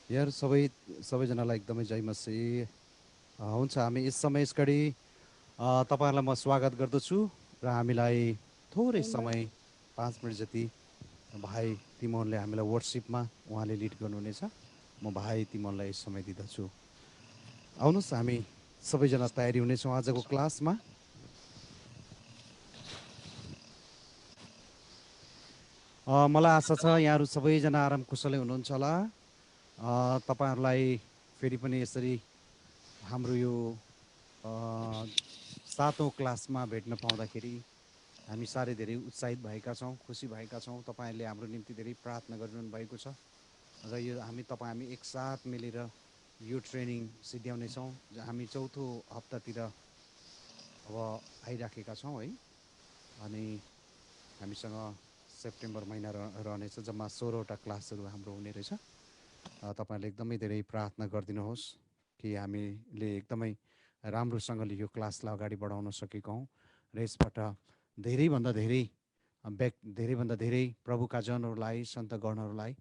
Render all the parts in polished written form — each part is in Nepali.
यार सबैजनालाई एकदमै जय मसीह। हुन्छ, हामी यस समय यसघडी तपाईँहरूलाई म स्वागत गर्दछु र हामीलाई थोरै समय 5 मिनट जति भाइ तिमोनले हामीलाई वर्सिपमा उहाँले लिड गर्नुहुनेछ। म भाइ तिमोनलाई यस समय दिँदछु। आउनुहोस्, हामी सबैजना तयारी हुनेछौँ आजको क्लासमा। मलाई आशा छ यहाँहरू सबैजना आराम कुशलै हुनुहुन्छ होला। तपाईँहरूलाई फेरि पनि यसरी हाम्रो यो 7औं क्लासमा भेट्न पाउँदाखेरि हामी साह्रै धेरै उत्साहित भएका छौँ, खुसी भएका छौँ। तपाईँहरूले हाम्रो निम्ति धेरै प्रार्थना गरिरहनु भएको छ र यो हामी एकसाथ मिलेर यो ट्रेनिङ सिद्ध्याउनेछौँ। हामी चौथो हप्तातिर अब आइराखेका छौँ है। अनि हामीसँग सेप्टेम्बर महिना रहनेछ। जम्मा 16वटा क्लासहरू हाम्रो हुने रहेछ। तपाईँहरूले एकदमै धेरै प्रार्थना गरिदिनुहोस् कि हामीले एकदमै राम्रोसँगले यो क्लासलाई अगाडि बढाउन सकेका हौँ र यसबाट धेरैभन्दा धेरै प्रभुका जनहरूलाई, सन्तगणहरूलाई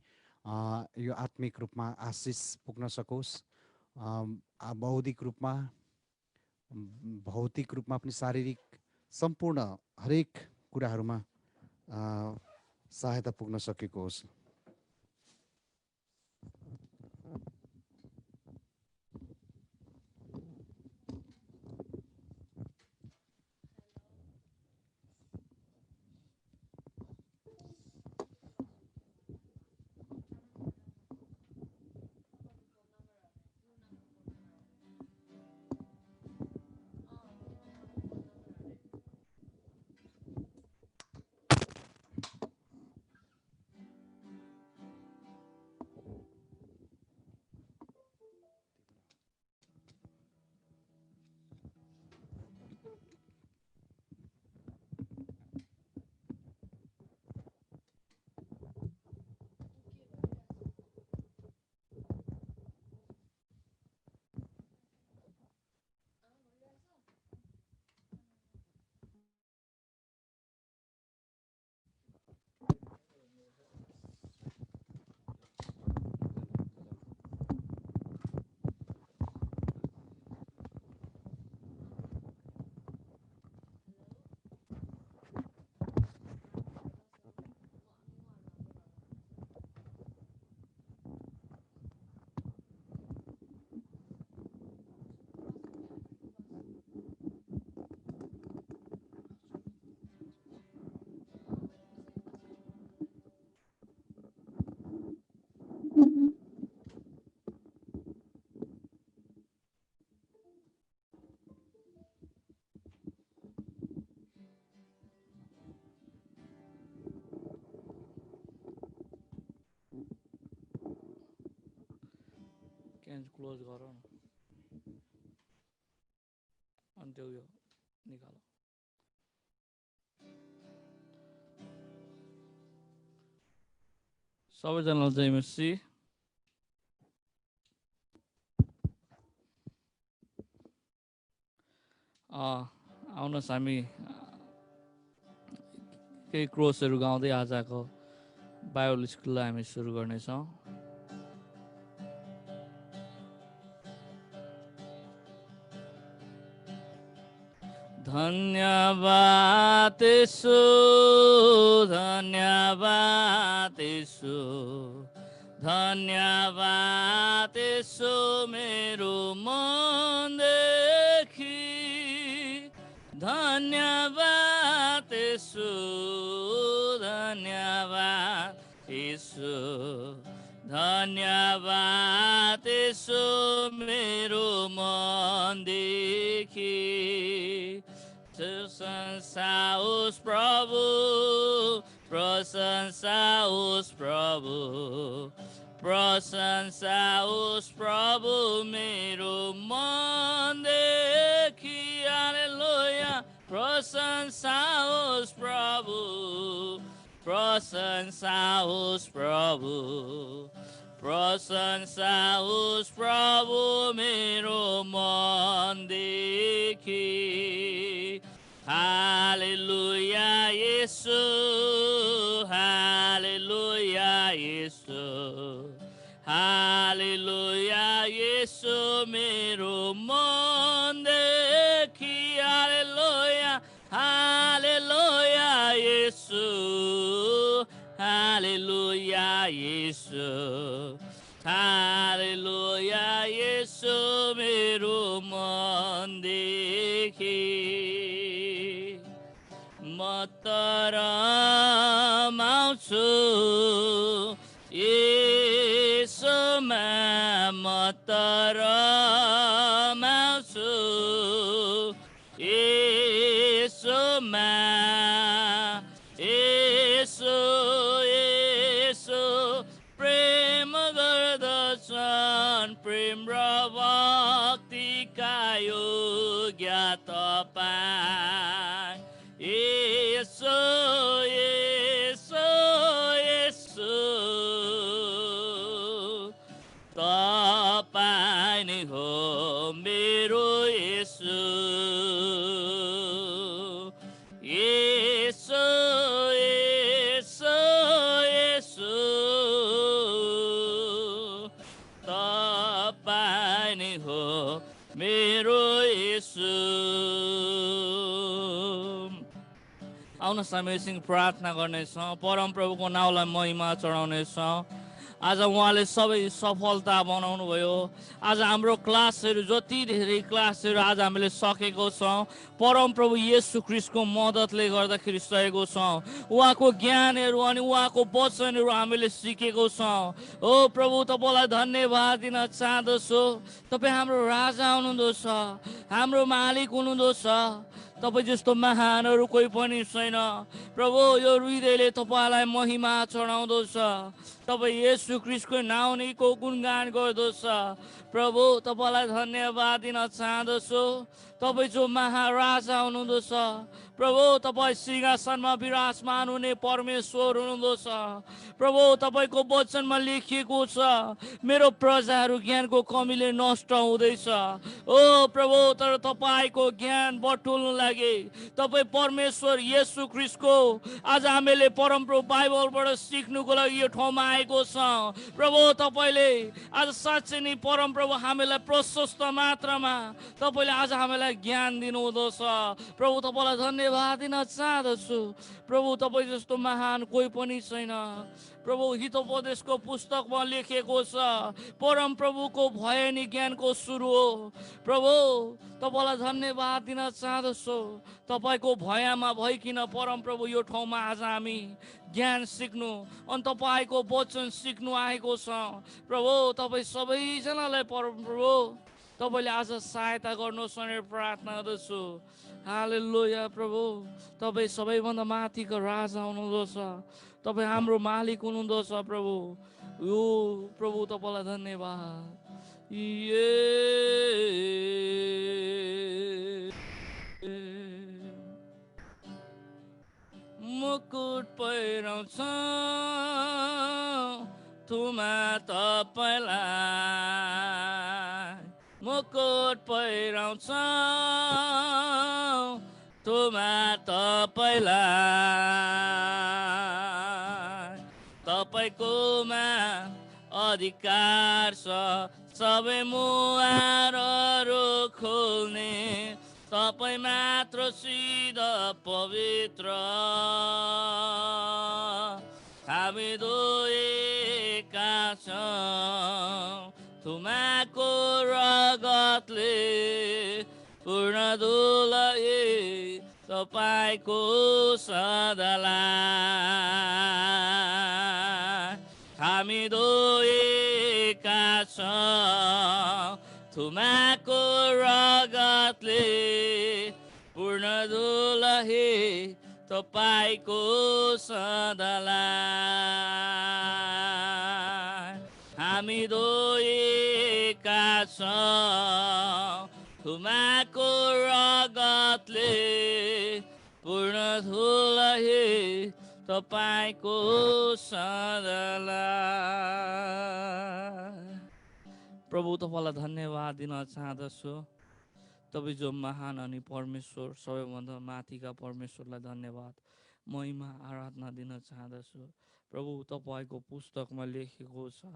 यो आत्मिक रूपमा आशिष पुग्न सकोस्। बौद्धिक रूपमा, भौतिक रूपमा पनि, शारीरिक सम्पूर्ण हरेक कुराहरूमा सहायता पुग्न सकेको होस्। क्लोज गरौँ न अनि त्यो यो निकालौँ। सबैजनालाई जय मसीह। आउनुहोस्, हामी केही क्रोसहरू गाउँदै आजको बाइबल स्कुललाई हामी सुरु गर्नेछौँ। धन्यवाद यीशु, धन्यवाद यीशु, धन्यवाद यीशु मेरो मनदेखि, धन्यवाद यीशु, धन्यवाद यीशु, धन्यवाद यीशु मेरो मनदेखि। प्रशंसा होस् प्रभु, प्रशंसा होस् प्रभु, प्रशंसा होस् प्रभु मेरो मनदेखि। हालेलुया। प्रशंसा होस् प्रभु, प्रशंसा होस् प्रभु, प्रशंसा होस् प्रभु मेरो मनदेखि। हालेलुया येशू, हालेलुया येशू, हालेलुया येशू मेरो मनदेखि हालेलुया हालेलुया येशू हालेलुया येशू हालेलुया येशू मेरो मनदेखि म तर रमाउँछु येशूमा म तर रमाउँछु येशूमा येशू येशू प्रेम गर्दछन् प्रेम र भक्तिका योग्य तपाईँ येशू येशू येशू तपाईँ नै हो मेरो येशू येशू येशू येशू तपाईँ नै हो मेरो येशू आउनुहोस् हामी एकछिन प्रार्थना गर्नेछौँ परमप्रभुको नाउँलाई महिमा चढाउनेछौँ आज उहाँले सबै सफलता बनाउनु भयो आज हाम्रो क्लासहरू जति धेरै क्लासहरू आज हामीले सकेको छौँ परमप्रभु येशू ख्रीष्टको मद्दतले गर्दाखेरि सकेको छौँ उहाँको ज्ञानहरू अनि उहाँको वचनहरू हामीले सिकेको छौँ ओ प्रभु तपाईँलाई धन्यवाद दिन चाहँदछु तपाईँ हाम्रो राजा हुनुहुँदो छ हाम्रो मालिक हुनुहुँदो छ तपाईँ जस्तो महानहरू कोही पनि छैन प्रभु यो हृदयले तपाईँलाई महिमा चढाउँदछ तपाईँ येशू ख्रीष्टको नाउँको गुणगान गर्दछ प्रभु तपाईँलाई धन्यवाद दिन चाहँदछु तपाईँ जो महाराजा हुनुहुँदो छ प्रभु तपाईँ सिंहासनमा विराजमान हुने परमेश्वर हुनुहुँदो छ प्रभु तपाईँको वचनमा लेखिएको छ मेरो प्रजाहरू ज्ञानको कमीले नष्ट हुँदैछ ओ प्रभु तर तपाईँको ज्ञान बटुल्नु लागि तपाईँ परमेश्वर येशू ख्रीष्टको आज हामीले परमप्रभु बाइबलबाट सिक्नुको लागि यो ठाउँमा आएको छ प्रभु तपाईँले आज साँच्चै नै परमप्रभु हामीलाई प्रशस्त मात्रामा तपाईँले आज हामीलाई ज्ञान दिनुहुँदो छ प्रभु तपाईँलाई धन्यवाद दिन चाहँदछु प्रभु तपाईँ जस्तो महान कोही पनि छैन प्रभु हितोपदेशको पुस्तकमा लेखेको छ परमप्रभुको भय नै ज्ञानको सुरु हो प्रभु तपाईँलाई धन्यवाद दिन चाहँदछु तपाईँको भयमा भइकन परमप्रभु यो ठाउँमा आज हामी ज्ञान सिक्नु अनि तपाईँको वचन सिक्नु आएको छ प्रभु तपाईँ सबैजनालाई परमप्रभु तपाईँले आज सहायता गर्नुहोस् भनेर प्रार्थना गर्दछु हालेलुया प्रभु तपाईँ सबैभन्दा माथिको राजा हुनुहुँदो छ तपाईँ हाम्रो मालिक हुनुहुँदो छ प्रभु यो प्रभु तपाईँलाई धन्यवाद मुकुट पहिराउँछ थुमा तपाईँलाई मुकुट पहिराउँछ थुमा तपाईँलाई तपाईँकोमा अधिकार छ सबै मुहारहरू खोल्ने तपाईँ मात्र सिधा पवित्र हामी धोएका छौँ थुमाको रगतले पूर्ण धुलाई तपाईँको सदालाई हामी धोएका छौँ थुमाको रगतले पूर्ण धुलाई तपाईँको सदालाई हामी धोएका छौँ थुमाको रगतले पूर्ण धुलाई तपाईँको सदालाई प्रभु तपाईँलाई धन्यवाद दिन चाहँदछु तपाईँ जो महान अनि परमेश्वर सबैभन्दा माथिका परमेश्वरलाई धन्यवाद महिमा आराधना दिन चाहँदछु प्रभु तपाईँको पुस्तकमा लेखेको छ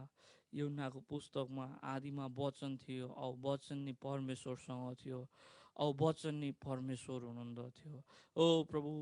यूहन्नाको पुस्तकमा आदिमा वचन थियो, औ वचन नि परमेश्वरसँग थियो, औ वचन नि परमेश्वर हुनुहुन्थ्यो। ओ प्रभु,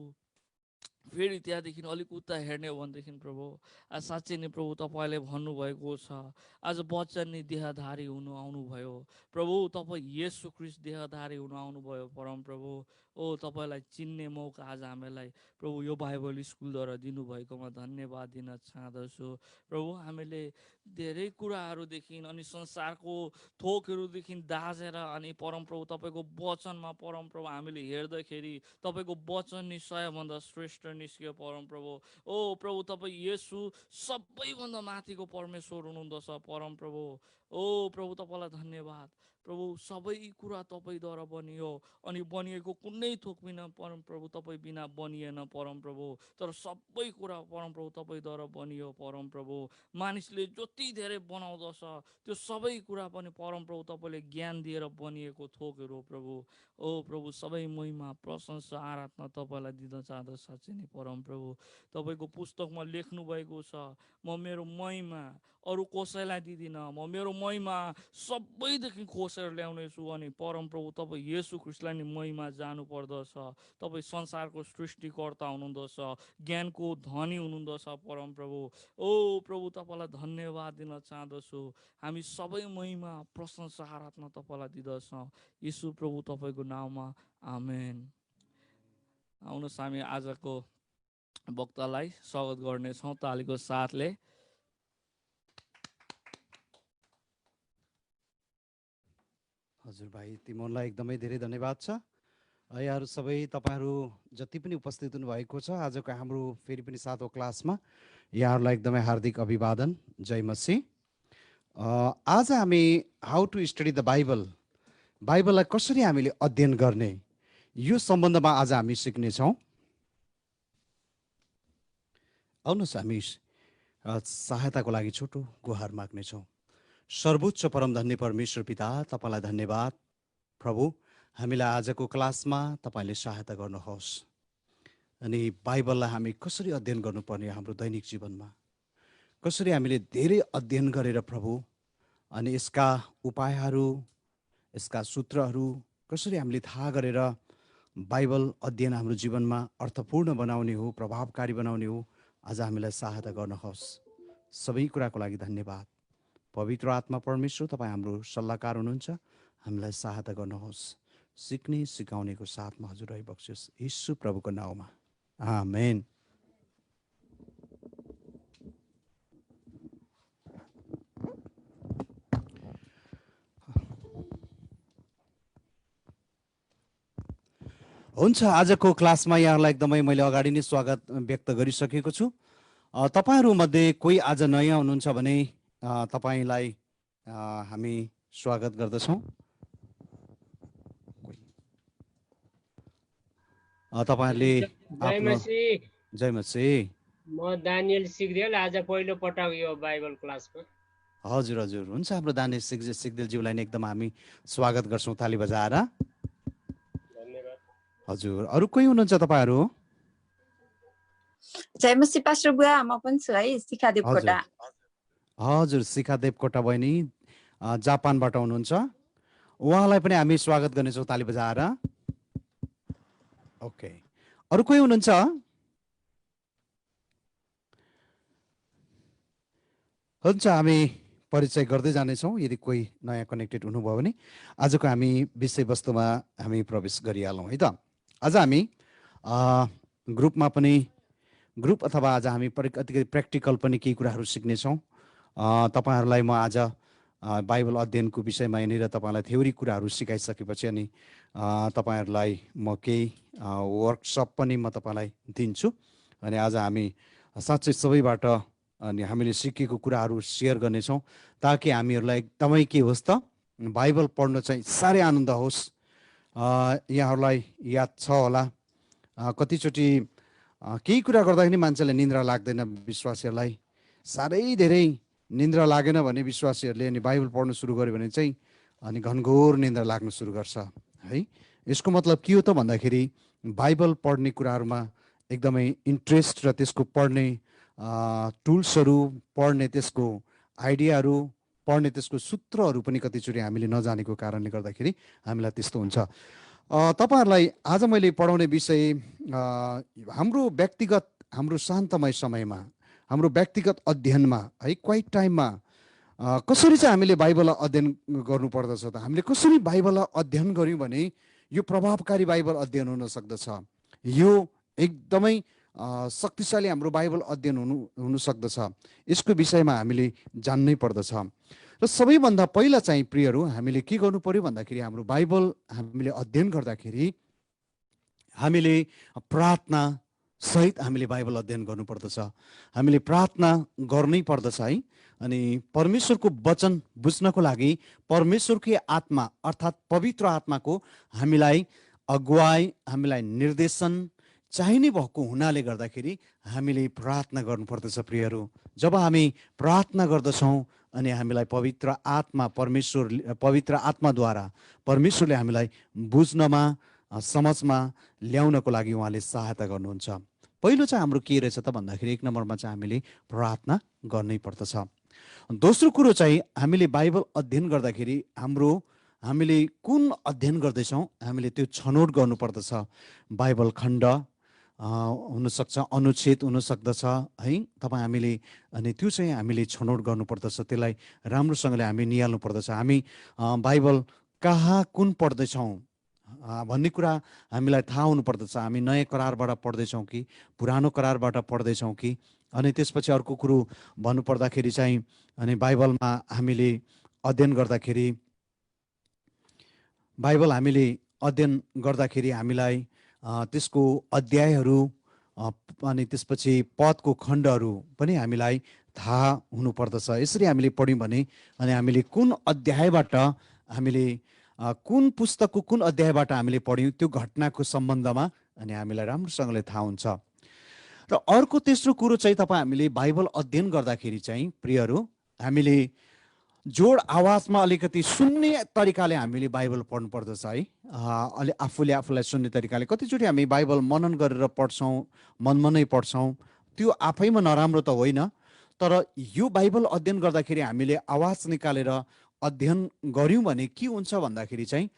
फेरि त्यहाँदेखि अलिक उता हेर्ने हो भनेदेखि प्रभु, आज साँच्चै नै प्रभु तपाईँले भन्नुभएको छ, आज वचन नि देहधारी हुनु आउनुभयो। प्रभु तपाईँ येशू ख्रीष्ट देहधारी हुनु आउनुभयो परम प्रभु। ओ तपाईँलाई चिन्ने मौका आज हामीलाई प्रभु यो बाइबल स्कुलद्वारा दिनुभएकोमा धन्यवाद दिन चाहदछु। प्रभु हामीले धेरै कुराहरूदेखि अनि संसारको थोकहरूदेखि दाजेर अनि परम प्रभु तपाईँको वचनमा परम प्रभु हामीले हेर्दाखेरि तपाईँको वचन नि सबैभन्दा श्रेष्ठ निस्क्यो परम प्रभु। ओ प्रभु तपाईँ येशू सबैभन्दा माथिको परमेश्वर हुनुहुँदछ परम प्रभु। ओ प्रभु तपाईँलाई धन्यवाद। प्रभु सबै कुरा तपाईँद्वारा बनियो अनि बनिएको कुनै थोक बिना परम प्रभु तपाईँ बिना बनिएन परम प्रभु। तर सबै कुरा परम प्रभु तपाईँद्वारा बनियो परम प्रभु। मानिसले जति धेरै बनाउँदछ त्यो सबै कुरा पनि परम प्रभु तपाईँले ज्ञान दिएर बनिएको थोकहरू हो प्रभु। ओ प्रभु सबै महिमा प्रशंसा आराधना तपाईँलाई दिन चाहँदछ साँच्चै नै परम प्रभु। तपाईँको पुस्तकमा लेख्नु भएको छ, म मेरो महिमा अरू कसैलाई दिदिनँ, म मेरो महिमा सबैदेखि खोसेर ल्याउनेछु। अनि परम प्रभु तपाईँ येशू ख्रीष्टलाई नि महिमा जानु पर्दछ। तपाईँ संसारको सृष्टिकर्ता हुनुहुँदछ, ज्ञानको धनी हुनुहुँदछ परम प्रभु। ओ प्रभु तपाईँलाई धन्यवाद दिन चाहँदछु। हामी सबै महिमा प्रशंसा आराधना तपाईँलाई दिँदछौँ येशू प्रभु तपाईँको नाउँमा, आमेन। आउनुहोस् हामी आजको वक्तालाई स्वागत गर्नेछौँ तालीको साथले। हजुर भाइ तिमोनलाई एकदमै धेरै धन्यवाद छ। यहाँहरू सबै तपाईँहरू जति पनि उपस्थित हुनुभएको छ आजको हाम्रो फेरि पनि 7औं क्लासमा यहाँहरूलाई एकदमै हार्दिक अभिवादन। जय मसीह। आज हामी how to study the Bible, बाइबललाई कसरी हामीले अध्ययन गर्ने, यो सम्बन्धमा आज हामी सिक्नेछौँ। आउनुहोस् हामी सहायताको लागि छोटो गुहार माग्नेछौँ। सर्वोच्च परमधन्य परमेश्वर पिता, तपाईँलाई धन्यवाद प्रभु, हामीलाई आजको क्लासमा तपाईँले सहायता गर्नुहोस्। अनि बाइबललाई हामी कसरी अध्ययन गर्नुपर्ने हाम्रो दैनिक जीवनमा, कसरी हामीले धेरै अध्ययन गरेर प्रभु अनि यसका उपायहरू, यसका सूत्रहरू कसरी हामीले थाहा गरेर बाइबल अध्ययन हाम्रो जीवनमा अर्थपूर्ण बनाउने हो, प्रभावकारी बनाउने हो, आज हामीलाई सहायता गर्नुहोस्। सबै कुराको लागि धन्यवाद। पवित्र आत्मा परमेश्वर तपाईँ हाम्रो सल्लाहकार हुनुहुन्छ, हामीलाई सहायता गर्नुहोस्। सिक्ने सिकाउनेको साथमा हजुर रहिबक्सियोस् यीशु प्रभुको नाउँमा, आमेन। हुन्छ, आजको क्लासमा यहाँलाई एकदमै मैले अगाडि नै स्वागत व्यक्त गरिसकेको छु। तपाईँहरूमध्ये कोही आज नयाँ हुनुहुन्छ भने तपाईँलाई हामी स्वागत गर्दछौँ। तपाईँहरूले आफ्नो जय मसीह। म दानियल सिग्देल, आज पहिलो पटक यो बाइबल क्लासमा। हजुर हजुर, हुन्छ। हाम्रो दानियल सिग्देलज्यूलाई नै एकदम हामी स्वागत गर्छौँ ताली बजाएर। धन्यवाद। हजुर, अरू कोही हुनुहुन्छ तपाईँहरू? जय मसीह पास्टर बुवा, म पनि छु है, शिखा देवकोटा। हजुर, शिखा देवकोटा बहिनी जापानबाट हुनुहुन्छ, उहाँलाई पनि हामी स्वागत गर्नेछौँ ताली बजाएर। ओके, अरू कोही हुनुहुन्छ? हुन्छ, हामी परिचय गर्दै जानेछौँ। यदि कोही नयाँ कनेक्टेड हुनुभयो भने आजको हामी विषयवस्तुमा हामी प्रवेश गरिहालौँ है त। आज हामी ग्रुपमा पनि ग्रुप अथवा आज हामी कतिपय प्र्याक्टिकल पनि केही कुराहरू सिक्नेछौँ। तपाईँहरूलाई म आज बाइबल अध्ययनको विषयमा यहाँनिर तपाईँलाई थ्योरी कुराहरू सिकाइसकेपछि अनि तपाईँहरूलाई म केही वर्कसप पनि म तपाईँलाई दिन्छु। अनि आज हामी साँच्चै सबैबाट अनि हामीले सिकेको कुराहरू सेयर गर्नेछौँ, ताकि हामीहरूलाई एकदमै के होस् त, बाइबल पढ्न चाहिँ साह्रै आनन्द होस्। यहाँहरूलाई याद छ होला, कतिचोटि केही कुरा गर्दाखेरि मान्छेलाई निन्द्रा लाग्दैन, विश्वासीहरूलाई साह्रै धेरै निन्द्रा लागेन भने विश्वासीहरूले अनि बाइबल पढ्नु सुरु गर्यो भने चाहिँ अनि घनघोर निन्द्रा लाग्न सुरु गर्छ है। यसको मतलब के हो त भन्दाखेरि बाइबल पढ्ने कुराहरूमा एकदमै इन्ट्रेस्ट र त्यसको पढ्ने टुल्सहरू, पढ्ने त्यसको आइडियाहरू पढ्ने त्यसको सूत्रहरू पनि कतिचोटि हामीले नजानेको कारणले गर्दाखेरि हामीलाई त्यस्तो हुन्छ। तपाईहरुलाई आज मैले पढाउने विषय हाम्रो व्यक्तिगत, हाम्रो शान्तमय समयमा, हाम्रो व्यक्तिगत अध्ययनमा है, क्वाइट टाइममा कसरी चाहिँ हामीले बाइबललाई अध्ययन गर्नुपर्दछ त? हामीले कसरी बाइबललाई अध्ययन गर्यौँ भने यो प्रभावकारी बाइबल अध्ययन हुन सक्दछ। यो एकदमै शक्तिशाली हाम्रो बाइबल अध्ययन हुन सक्दछ। यसको विषयमा हामीले जान्नै पर्दछ। र सबैभन्दा पहिला चाहिँ प्रियहरू हामीले के गर्नु पर्यो भन्दाखेरि हाम्रो बाइबल हामीले अध्ययन गर्दाखेरि हामीले प्रार्थना सहित हामीले बाइबल अध्ययन गर्नुपर्दछ। हामीले प्रार्थना गर्नै पर्दछ है। अनि परमेश्वरको वचन बुझ्नको लागि परमेश्वरकै आत्मा अर्थात् पवित्र आत्माको हामीलाई अगुवाई, हामीलाई निर्देशन चाहिने भएको हुनाले गर्दाखेरि हामीले प्रार्थना गर्नुपर्दछ प्रियहरू। जब हामी प्रार्थना गर्दछौँ अनि हामीलाई पवित्र पवित्र आत्माद्वारा परमेश्वरले हामीलाई बुझ्नमा, समझमा ल्याउनको लागि उहाँले सहायता गर्नुहुन्छ। पहिलो चाहिँ हाम्रो के रहेछ त भन्दाखेरि 1 नम्बरमा चाहिँ हामीले प्रार्थना गर्नै पर्दछ। दोस्रो कुरो चाहिँ हामीले बाइबल अध्ययन गर्दाखेरि हामीले कुन अध्ययन गर्दैछौँ हामीले त्यो छनौट गर्नुपर्दछ। बाइबल खण्ड हुनसक्छ, अनुच्छेद हुनसक्दछ है तपाईँ हामीले, अनि त्यो चाहिँ हामीले छनौट गर्नुपर्दछ। त्यसलाई राम्रोसँगले हामी निहाल्नु पर्दछ। हामी बाइबल कहाँ कुन पढ्दैछौँ भन्ने कुरा हामीलाई थाहा हुनुपर्दछ। हामी नयाँ करारबाट पढ्दैछौँ कि पुरानो करारबाट पढ्दैछौँ कि। अनि त्यसपछि अर्को कुरो भन्नुपर्दाखेरि चाहिँ अनि बाइबलमा हामीले अध्ययन गर्दाखेरि हामीलाई त्यसको अध्यायहरू अनि त्यसपछि पदको खण्डहरू पनि हामीलाई थाहा हुनुपर्दछ। यसरी हामीले पढ्यौँ भने अनि हामीले कुन अध्यायबाट हामीले कुन पुस्तकको कुन अध्यायबाट हामीले पढ्यौँ त्यो घटनाको सम्बन्धमा अनि हामीलाई राम्रोसँगले थाहा हुन्छ। र अर्को तेस्रो कुरो चाहिँ तपाईँ हामीले बाइबल अध्ययन गर्दाखेरि चाहिँ प्रियहरू हामीले जोड आवाजमा अलिकति सुन्ने तरिकाले हामीले बाइबल पढ्नु पर्दछ है। आफूलाई सुन्ने तरिकाले। कतिचोटि हामी बाइबल मनन गरेर पढ्छौँ, मनमनै पढ्छौँ, त्यो आफैमा नराम्रो त होइन, तर यो बाइबल अध्ययन गर्दाखेरि हामीले आवाज निकालेर अध्ययन गऱ्यौँ भने के हुन्छ भन्दाखेरि चाहिँ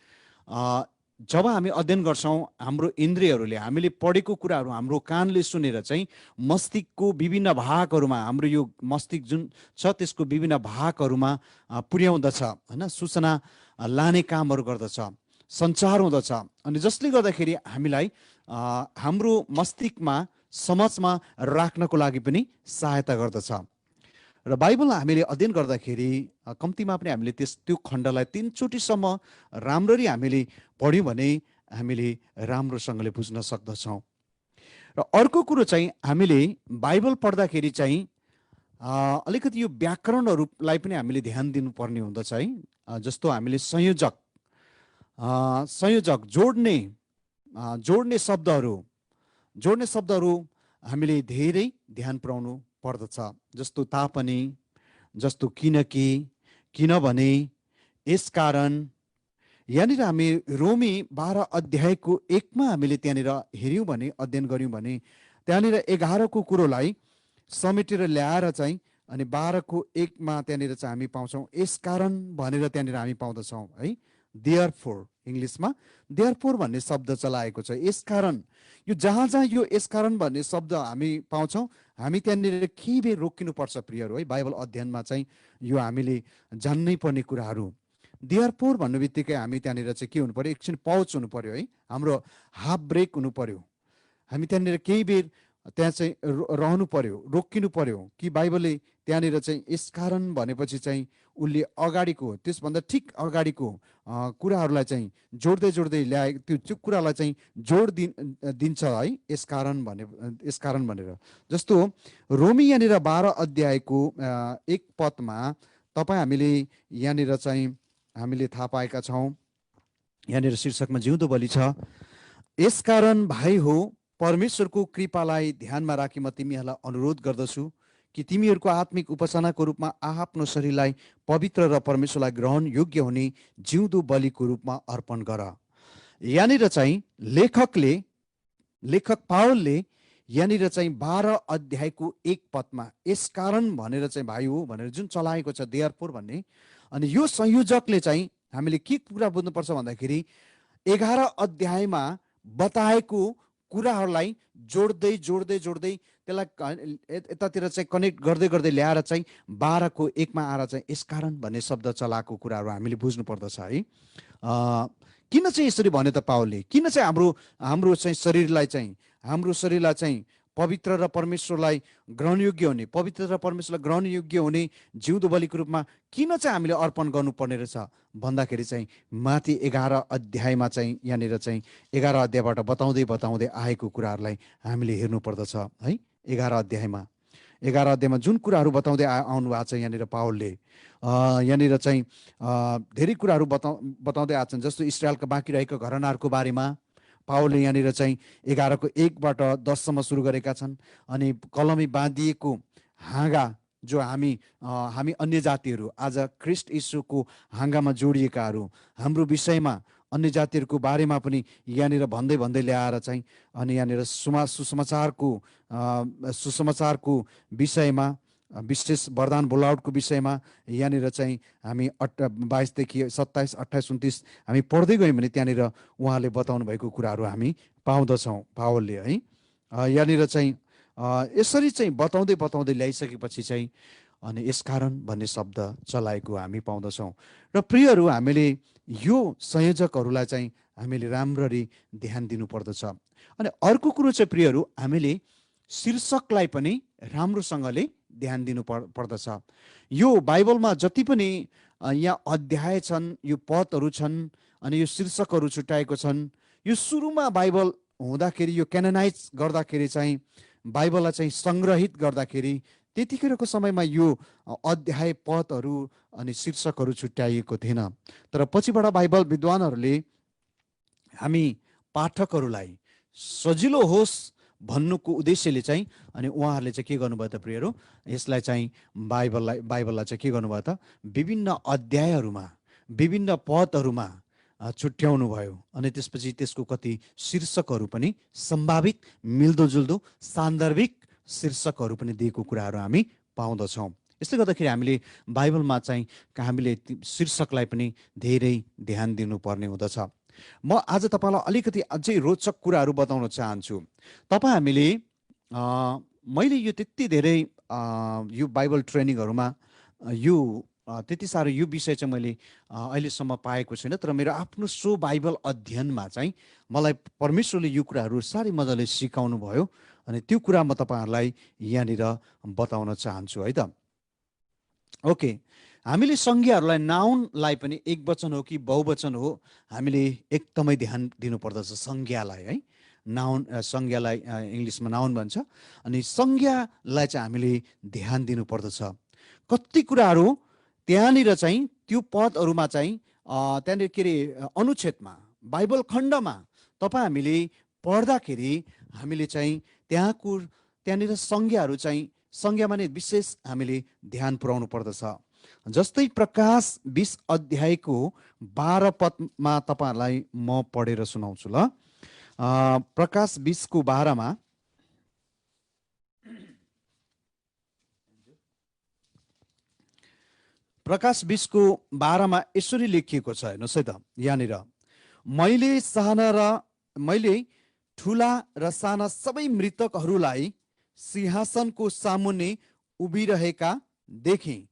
जब हामी अध्ययन गर्छौँ हाम्रो इन्द्रियहरूले हामीले पढेको कुराहरू हाम्रो कानले सुनेर चाहिँ मस्तिष्कको विभिन्न भागहरूमा, हाम्रो यो मस्तिष्क जुन छ त्यसको विभिन्न भागहरूमा पुर्याउँदछ होइन, सूचना लाने कामहरू गर्दछ, सञ्चार हुँदछ। अनि जसले गर्दाखेरि हामीलाई हाम्रो मस्तिष्कमा, समझमा राख्नको लागि पनि सहायता गर्दछ। र बाइबल हामीले अध्ययन गर्दाखेरि कम्तीमा पनि हामीले त्यो खण्डलाई 3 चोटिसम्म राम्ररी हामीले पढ्यौँ भने हामीले राम्रोसँगले बुझ्न सक्दछौँ। र अर्को कुरो चाहिँ हामीले बाइबल पढ्दाखेरि चाहिँ अलिकति यो व्याकरणहरूलाई पनि हामीले ध्यान दिनुपर्ने हुँदछ है। जस्तो हामीले संयोजक जोड्ने शब्दहरू हामीले धेरै ध्यान पुर्याउनु पर्दछ। जस्तो तापनि, जस्तो किनकि, किनभने, यसकारण। यहाँनिर हामी रोमी 12 अध्यायको 1मा हामीले त्यहाँनिर हेऱ्यौँ भने, अध्ययन गऱ्यौँ भने त्यहाँनिर 11 को कुरोलाई समेटेर ल्याएर चाहिँ अनि 12 को 1मा त्यहाँनिर चाहिँ हामी पाउँछौँ यसकारण भनेर त्यहाँनिर हामी पाउँदछौँ है। देयरफोर, इङ्ग्लिसमा देयरफोर भन्ने शब्द चलाएको छ। यसकारण, यो जहाँ यो यसकारण भन्ने शब्द हामी पाउँछौँ हामी त्यहाँनिर केही बेर रोकिनुपर्छ प्रियहरू है। बाइबल अध्ययनमा चाहिँ यो हामीले जान्नै पर्ने कुराहरू। देयरफोर भन्ने बित्तिकै हामी त्यहाँनिर चाहिँ के हुनु पर्यो, एकछिन पाउच हुनु पर्यो है, हाम्रो हाफ ब्रेक हुनु पर्यो। हामी त्यहाँनिर केही बेर त्यहाँ चाहिँ रहनु पर्यो, रोकिनु पर्यो कि बाइबलले त्यहाँनिर चाहिँ यसकारण भनेपछि चाहिँ उसले अगाडिको, त्यसभन्दा ठिक अगाडिको कुराहरूलाई चाहिँ जोड्दै ल्याए, त्यो कुरालाई चाहिँ जोड दिन्छ है, यसकारण भनेर। जस्तो रोमी यहाँनिर 12 अध्यायको 1 पदमा तपाईँ हामीले यहाँनिर चाहिँ हामीले थाहा पाएका छौँ, यहाँनिर शीर्षकमा जिउँदो बलि छ। यसकारण भाइ हो, परमेश्वरको कृपालाई ध्यानमा राखी म तिमीहरूलाई अनुरोध गर्दछु कि तिमीहरूको आत्मिक उपासनाको रूपमा आफ्नो शरीरलाई पवित्र र परमेश्वरलाई ग्रहण योग्य हुने जिउँदो बलिको रूपमा अर्पण गर। यहाँनिर चाहिँ लेखक पावलले यहाँनिर चाहिँ 12 अध्यायको 1 पदमा यसकारण भनेर चाहिँ भाइ हो भनेर जुन चलाएको छ देयरफोर भन्ने, अनि यो संयोजकले चाहिँ हामीले के कुरा बुझ्नुपर्छ भन्दाखेरि 11 अध्यायमा बताएको कुराहरूलाई जोड्दै जोड्दै जोड्दै त्यसलाई यतातिर चाहिँ कनेक्ट गर्दै गर्दै ल्याएर चाहिँ 12 को 1 मा आएर चाहिँ यसकारण भन्ने शब्द चलाएको कुराहरू हामीले बुझ्नु पर्दछ है। किन चाहिँ यसरी भन्यो त पावलले? किन चाहिँ हाम्रो चाहिँ शरीरलाई चाहिँ पवित्र र परमेश्वरलाई ग्रहणयोग्य हुने, पवित्र र परमेश्वरलाई ग्रहणयोग्य हुने जिउँदो बलिको रूपमा किन चाहिँ हामीले अर्पण गर्नुपर्ने रहेछ भन्दाखेरि चाहिँ माथि 11 अध्यायमा चाहिँ यहाँनिर चाहिँ 11 अध्यायबाट बताउँदै बताउँदै आएको कुराहरूलाई हामीले हेर्नु पर्दछ है। 11 अध्यायमा जुन कुराहरू बताउँदै आउनु भएको छ यहाँनिर पावलले, यहाँनिर चाहिँ धेरै कुराहरू बताउँदै आएको छन्। जस्तो इस्रायलका बाँकी रहेको घरानाहरूको बारेमा पावलले यहाँनिर चाहिँ 11 को 1 बाट 10 सम्म सुरु गरेका छन्। अनि कलमी बाँधिएको हाँगा जो हामी अन्य जातिहरू आज ख्रिस्ट यीशुको हाँगामा जोडिएकाहरू, हाम्रो विषयमा अन्य जातिहरूको बारेमा पनि यहाँनिर भन्दै भन्दै ल्याएर चाहिँ अनि यहाँनिर सुसमाचारको विषयमा, विशेष वरदान बोलावटको विषयमा यहाँनिर चाहिँ हामी 22 देखि 27, 28, 29 हामी पढ्दै गयौँ भने त्यहाँनिर उहाँले बताउनु भएको कुराहरू हामी पाउँदछौँ पावलले है। यहाँनिर चाहिँ यसरी चाहिँ बताउँदै बताउँदै ल्याइसकेपछि चाहिँ अनि यसकारण भन्ने शब्द चलाएको हामी पाउँदछौँ। र प्रियहरू, हामीले यो संयोजकहरूलाई चाहिँ हामीले राम्ररी ध्यान दिनुपर्दछ। अनि अर्को कुरो चाहिँ प्रियहरू, हामीले शीर्षकलाई पनि राम्रोसँगले ध्यान दिनु पर्दछ। यो बाइबलमा जति पनि यहाँ अध्याय छन्, यो पदहरू छन्, अनि यो शीर्षकहरू छुट्याएको छन्, यो सुरुमा बाइबल हुँदाखेरि, यो क्यानोनाइज गर्दाखेरि चाहिँ बाइबललाई चाहिँ सङ्ग्रहित गर्दाखेरि त्यतिखेरको समयमा यो अध्याय पदहरू अनि शीर्षकहरू छुट्याइएको थिएन। तर पछिबाट बाइबल विद्वानहरूले हामी पाठकहरूलाई सजिलो होस् भन्नुको उद्देश्यले चाहिँ अनि उहाँहरूले चाहिँ के गर्नुभयो त प्रियहरू, यसलाई चाहिँ बाइबललाई चाहिँ के गर्नुभयो त विभिन्न अध्यायहरूमा, विभिन्न पदहरूमा छुट्याउनु भयो। अनि त्यसपछि त्यसको कति शीर्षकहरू पनि सम्भावित मिल्दोजुल्दो सान्दर्भिक शीर्षकहरू पनि दिएको कुराहरू हामी पाउँदछौँ। यसले गर्दाखेरि हामीले बाइबलमा चाहिँ हामीले शीर्षकलाई पनि धेरै ध्यान दिनुपर्ने हुँदछ। म आज तपाईँलाई अलिकति अझै रोचक कुराहरू बताउन चाहन्छु। हामीले मैले यो त्यति धेरै यो बाइबल ट्रेनिङहरूमा यो त्यति साह्रो यो विषय चाहिँ मैले अहिलेसम्म पाएको छैन। तर मेरो आफ्नो सो बाइबल अध्ययनमा चाहिँ मलाई परमेश्वरले यो कुराहरू साह्रै मजाले सिकाउनु भयो। अनि त्यो कुरा म तपाईँहरूलाई यहाँनिर बताउन चाहन्छु है त। ओके, हामीले संज्ञाहरूलाई, नाउनलाई पनि एक वचन हो कि बहुवचन हो, हामीले एकदमै ध्यान दिनुपर्दछ संज्ञालाई है। नाउन, संज्ञालाई इङ्ग्लिसमा नाउन भन्छ। अनि संज्ञालाई चाहिँ हामीले ध्यान दिनुपर्दछ। कति कुराहरू त्यहाँनिर चाहिँ त्यो पदहरूमा चाहिँ त्यहाँनिर के अरे अनुच्छेदमा, बाइबल खण्डमा हामीले पढ्दाखेरि हामीले चाहिँ त्यहाँनिर संज्ञाहरू चाहिँ संज्ञामा नै विशेष हामीले ध्यान पुर्याउनु पर्दछ। जस्तै प्रकाश 20 अध्यायको 12 पदमा तपाईँहरूलाई म पढेर सुनाउँछु ल। प्रकाश 20 को 12 मा प्रकाश 20 को 12 मा यसरी लेखिएको छ, हेर्नुहोस् है त। यहाँनिर मैले ठुला र साना सबै मृतकहरूलाई सिंहासनको सामुन्ने उभिरहेका देखेँ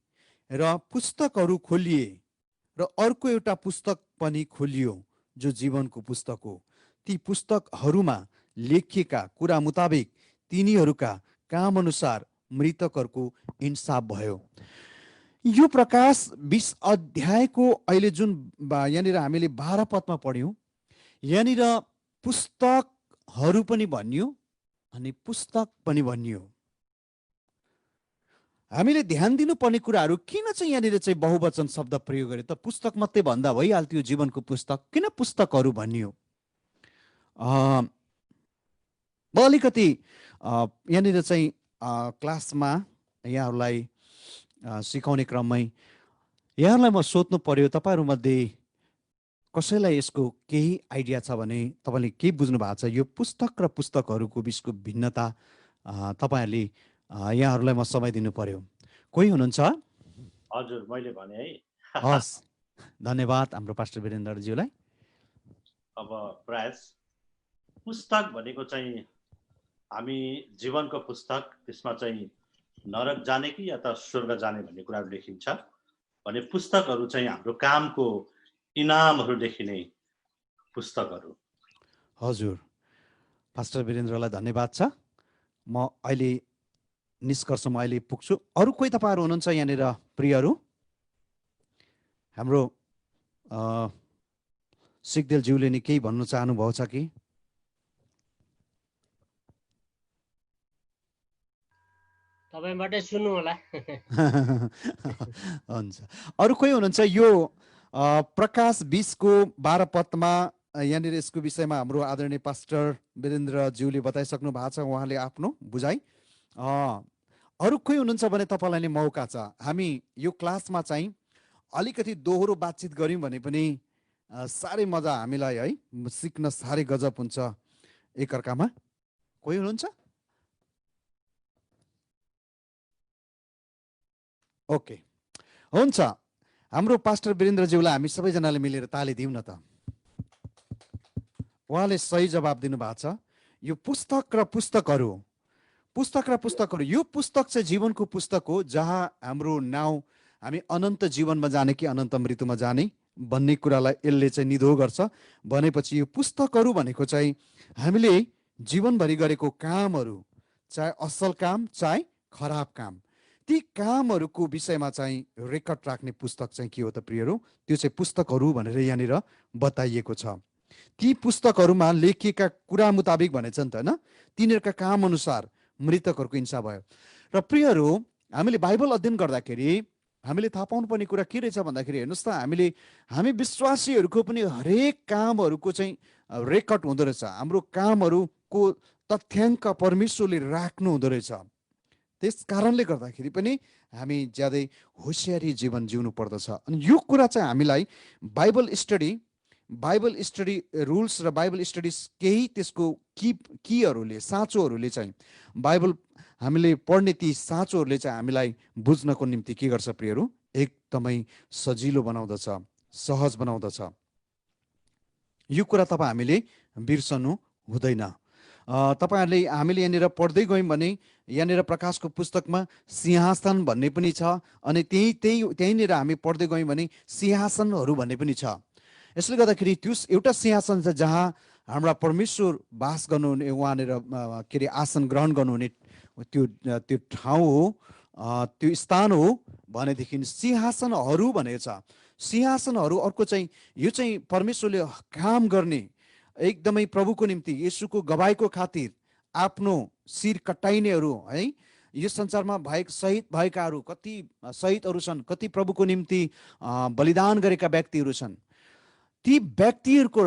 र पुस्तकहरू खोलिए र अर्को एउटा पुस्तक पनि खोलियो जो जीवनको पुस्तक हो। ती पुस्तकहरूमा लेखिएका कुरा मुताबिक तिनीहरूका काम अनुसार मृतकहरूको इन्साफ भयो। यो प्रकाश 20 अध्यायको अहिले जुन यहाँनिर हामीले 12 पदमा पढ्यौँ, यहाँनिर पुस्तकहरू पनि भनियो अनि पुस्तक पनि भनियो। हामीले ध्यान दिनुपर्ने कुराहरू किन चाहिँ यहाँनिर चाहिँ बहुवचन शब्द प्रयोग गरे त? पुस्तक मात्रै भन्दा भइहाल्थ्यो जीवनको पुस्तक, किन पुस्तकहरू भनियो? म अलिकति यहाँनिर चाहिँ क्लासमा यहाँहरूलाई सिकाउने क्रममै यहाँहरूलाई म सोध्नु पर्यो, तपाईँहरूमध्ये कसैलाई यसको केही आइडिया छ भने तपाईँले के बुझ्नु भएको छ यो पुस्तक र पुस्तकहरूको बिचको भिन्नता तपाईँहरूले यहाँहरूलाई म समय दिनु पर्यो। कोही हुनुहुन्छ? हजुर, मैले भने है। हस्, धन्यवाद हाम्रो पास्टर वीरेन्द्रज्यूलाई। अब प्रयास पुस्तक भनेको चाहिँ हामी जीवनको पुस्तक, त्यसमा चाहिँ नरक जाने कि या त स्वर्ग जाने भन्ने कुराहरू लेखिन्छ भने पुस्तकहरू चाहिँ हाम्रो कामको इनामहरू लेखिने पुस्तकहरू। हजुर, पास्टर वीरेन्द्रलाई धन्यवाद छ। म अहिले निष्कर्षमा अहिले पुग्छु। अरू कोही तपाईँहरू हुनुहुन्छ यहाँनिर प्रियहरू? हाम्रो सिगदेलज्यूले नि केही भन्नु चाहनुभएको छ कि? तपाईँबाटै सुन्नु होला। हुन्छ, अरू कोही हुनुहुन्छ? यो प्रकाश 20 को 12 पदमा यहाँनिर यसको विषयमा हाम्रो आदरणीय पास्टर वीरेन्द्रज्यूले बताइसक्नु भएको छ, उहाँले आफ्नो बुझाइ। अरू कोही हुनुहुन्छ भने तपाईँलाई नै मौका छ। हामी यो क्लासमा चाहिँ अलिकति दोहोरो बातचित गऱ्यौँ भने पनि साह्रै मजा हामीलाई है, सिक्न साह्रै गजब हुन्छ एकअर्कामा। कोही हुनुहुन्छ? ओके, हुन्छ। हाम्रो पास्टर वीरेन्द्रज्यूलाई हामी सबैजनाले मिलेर ताली दिउँ न त। उहाँले सही जवाब दिनुभएको छ। यो पुस्तक र पुस्तकहरू, पुस्तक र पुस्तकहरू, यो पुस्तक चाहिँ जीवनको पुस्तक हो जहाँ हाम्रो नाउँ हामी अनन्त जीवनमा जाने कि अनन्त मृत्युमा जाने भन्ने कुरालाई यसले चाहिँ निधो गर्छ। भनेपछि यो पुस्तकहरू भनेको चाहिँ हामीले जीवनभरि गरेको कामहरू, चाहे असल काम चाहे खराब काम, ती कामहरूको विषयमा चाहिँ रेकर्ड राख्ने पुस्तक चाहिँ के हो त प्रियहरू? त्यो चाहिँ पुस्तकहरू भनेर यहाँनिर बताइएको छ। ती पुस्तकहरूमा लेखिएका कुरा मुताबिक भनेछ नि त होइन, तिनीहरूका काम अनुसार मृतकहरूको हिंसा भयो। र प्रियहरू, हामीले बाइबल अध्ययन गर्दाखेरि हामीले थाहा पाउनुपर्ने कुरा के रहेछ भन्दाखेरि हेर्नुहोस् त, हामी विश्वासीहरूको पनि हरेक कामहरूको चाहिँ रेकर्ड हुँदो रहेछ। हाम्रो कामहरूको तथ्याङ्क परमेश्वरले राख्नु हुँदो रहेछ। त्यस कारणले गर्दाखेरि पनि हामी ज्यादै होसियारी जीवन जिउनु पर्दछ। अनि यो कुरा चाहिँ हामीलाई बाइबल स्टडी रुल्स र बाइबल स्टडिज केही त्यसको कीहरूले, साँचोहरूले चाहिँ बाइबल हामीले पढ्ने ती साँचोहरूले चाहिँ हामीलाई बुझ्नको निम्ति के गर्छ प्रियहरू? एकदमै सजिलो बनाउँदछ, सहज बनाउँदछ। यो कुरा तपाईँ हामीले बिर्सनु हुँदैन। तपाईँहरूले हामीले यहाँनिर पढ्दै गयौँ भने यहाँनिर प्रकाशको पुस्तकमा सिंहासन भन्ने पनि छ, अनि त्यहीँनिर हामी पढ्दै गयौँ भने सिंहासनहरू भन्ने पनि छ। यसले गर्दाखेरि त्यो एउटा सिंहासन छ जहाँ हाम्रा परमेश्वर वास गर्नुहुने, उहाँनिर के अरे आसन ग्रहण गर्नुहुने त्यो ठाउँ हो, त्यो स्थान हो। भनेदेखि सिंहासनहरू भनेको छ। सिंहासनहरू अर्को चाहिँ यो चाहिँ परमेश्वरले काम गर्ने, एकदमै प्रभुको निम्ति येशूको गवाईको खातिर आफ्नो शिर कटाइनेहरू है, यो संसारमा शहीद भएकाहरू कति शहीदहरू छन्, कति प्रभुको निम्ति बलिदान गरेका व्यक्तिहरू छन्, ती व्यक्तिहरूको